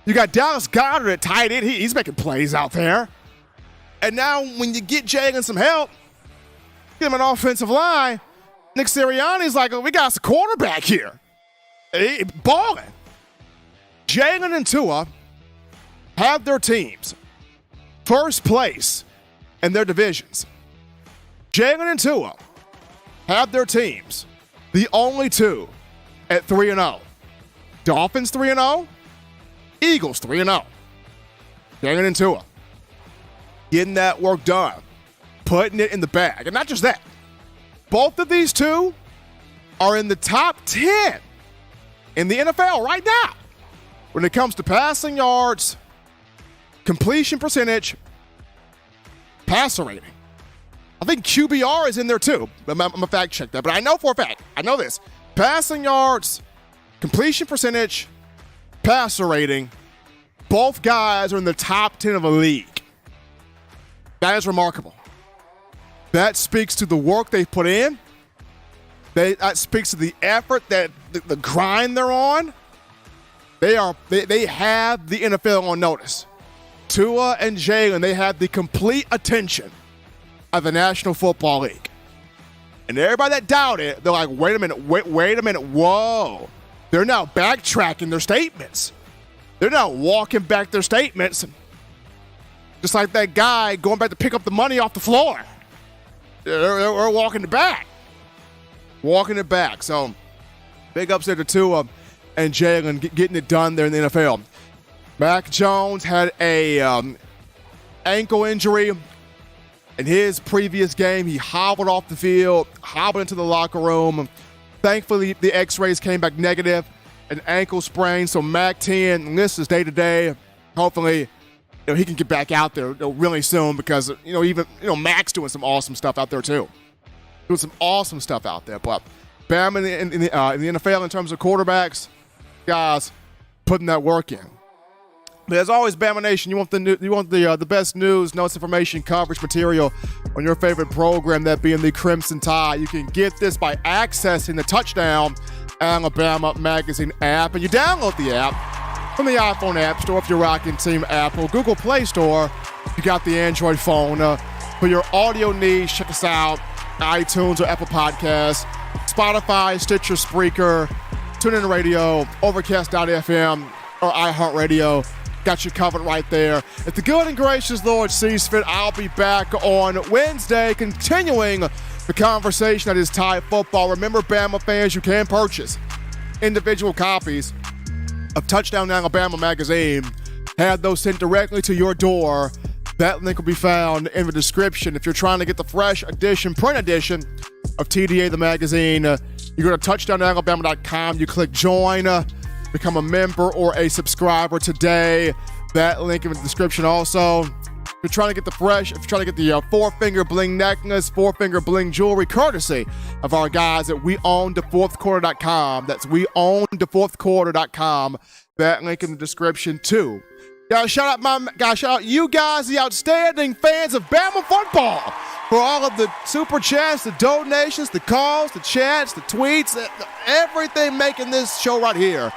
You got Dallas Goedert at tight end. He's making plays out there. And now when you get Jalen some help, get him an offensive line, Nick Sirianni's like, we got us a quarterback here. Balling. Jalen and Tua have their teams first place in their divisions. Jalen and Tua have their teams the only two at 3-0. Dolphins 3-0, Eagles 3-0. Jalen and Tua getting that work done, putting it in the bag. And not just that, both of these two are in the top 10 in the NFL right now when it comes to passing yards, completion percentage, passer rating. I think QBR is in there too. I'm going to fact check that, but I know for a fact, I know this. Passing yards, completion percentage, passer rating, both guys are in the top 10 of the league. That is remarkable. That speaks to the work they've put in. That speaks to the effort, that the grind they're on. They have the NFL on notice. Tua and Jalen, they have the complete attention of the National Football League. And everybody that doubted, they're like, wait a minute, whoa. They're now backtracking their statements. They're now walking back their statements. Just like that guy going back to pick up the money off the floor. They're walking it back. Walking it back. So, big upset to Tua and Jalen getting it done there in the NFL. Mac Jones had a ankle injury. In his previous game, he hobbled off the field, hobbled into the locker room. Thankfully, the x-rays came back negative, an ankle sprain, so Mac 10 lists day-to-day. Hopefully, he can get back out there really soon because, even Mac's doing some awesome stuff out there too. Doing some awesome stuff out there. But Bama in the NFL in terms of quarterbacks, guys, putting that work in. But as always, Bama Nation, you want the best news, notes, information, coverage material on your favorite program, that being the Crimson Tide. You can get this by accessing the Touchdown Alabama Magazine app, and you download the app from the iPhone App Store if you're rocking Team Apple, Google Play Store if you got the Android phone. For your audio needs, check us out, iTunes or Apple Podcasts, Spotify, Stitcher, Spreaker, TuneIn Radio, Overcast.fm, or iHeartRadio. Got you covered right there. If the good and gracious Lord sees fit, I'll be back on Wednesday, continuing the conversation that is Tide football. Remember, Bama fans, you can purchase individual copies of Touchdown Alabama magazine. Have those sent directly to your door. That link will be found in the description. If you're trying to get the fresh edition, print edition of TDA the magazine, you go to touchdownalabama.com, you click join, become a member or a subscriber today. That link in the description also. If you're trying to get the four-finger bling necklace, four-finger bling jewelry, courtesy of our guys at weownthefourthquarter.com. That's weownthefourthquarter.com. That link in the description too. Gotta shout out you guys, the outstanding fans of Bama football, for all of the super chats, the donations, the calls, the chats, the tweets, everything making this show right here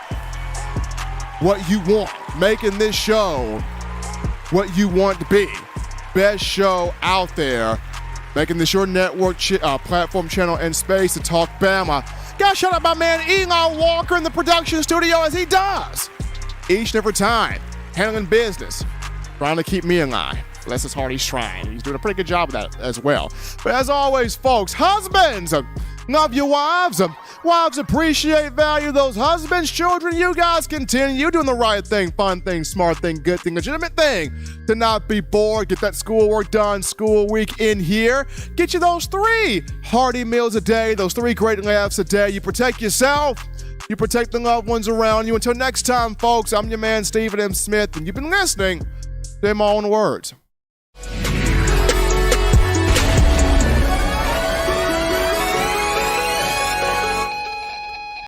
what you want, making this show what you want to be. Best show out there, making this your network platform, channel, and space to talk Bama. Gotta shout out my man Elon Walker in the production studio, as he does each and every time, handling business, trying to keep me in line. Bless his heart, he's trying. He's doing a pretty good job of that as well. But as always, folks, husbands, love your wives. Wives appreciate, value those husbands. Children, you guys continue doing the right thing, fun thing, smart thing, good thing, legitimate thing. To not be bored, get that schoolwork done, school week in here. Get you those 3 hearty meals a day, those 3 great laughs a day. You protect yourself. You protect the loved ones around you. Until next time, folks, I'm your man, Stephen M. Smith, and you've been listening to My Own Words.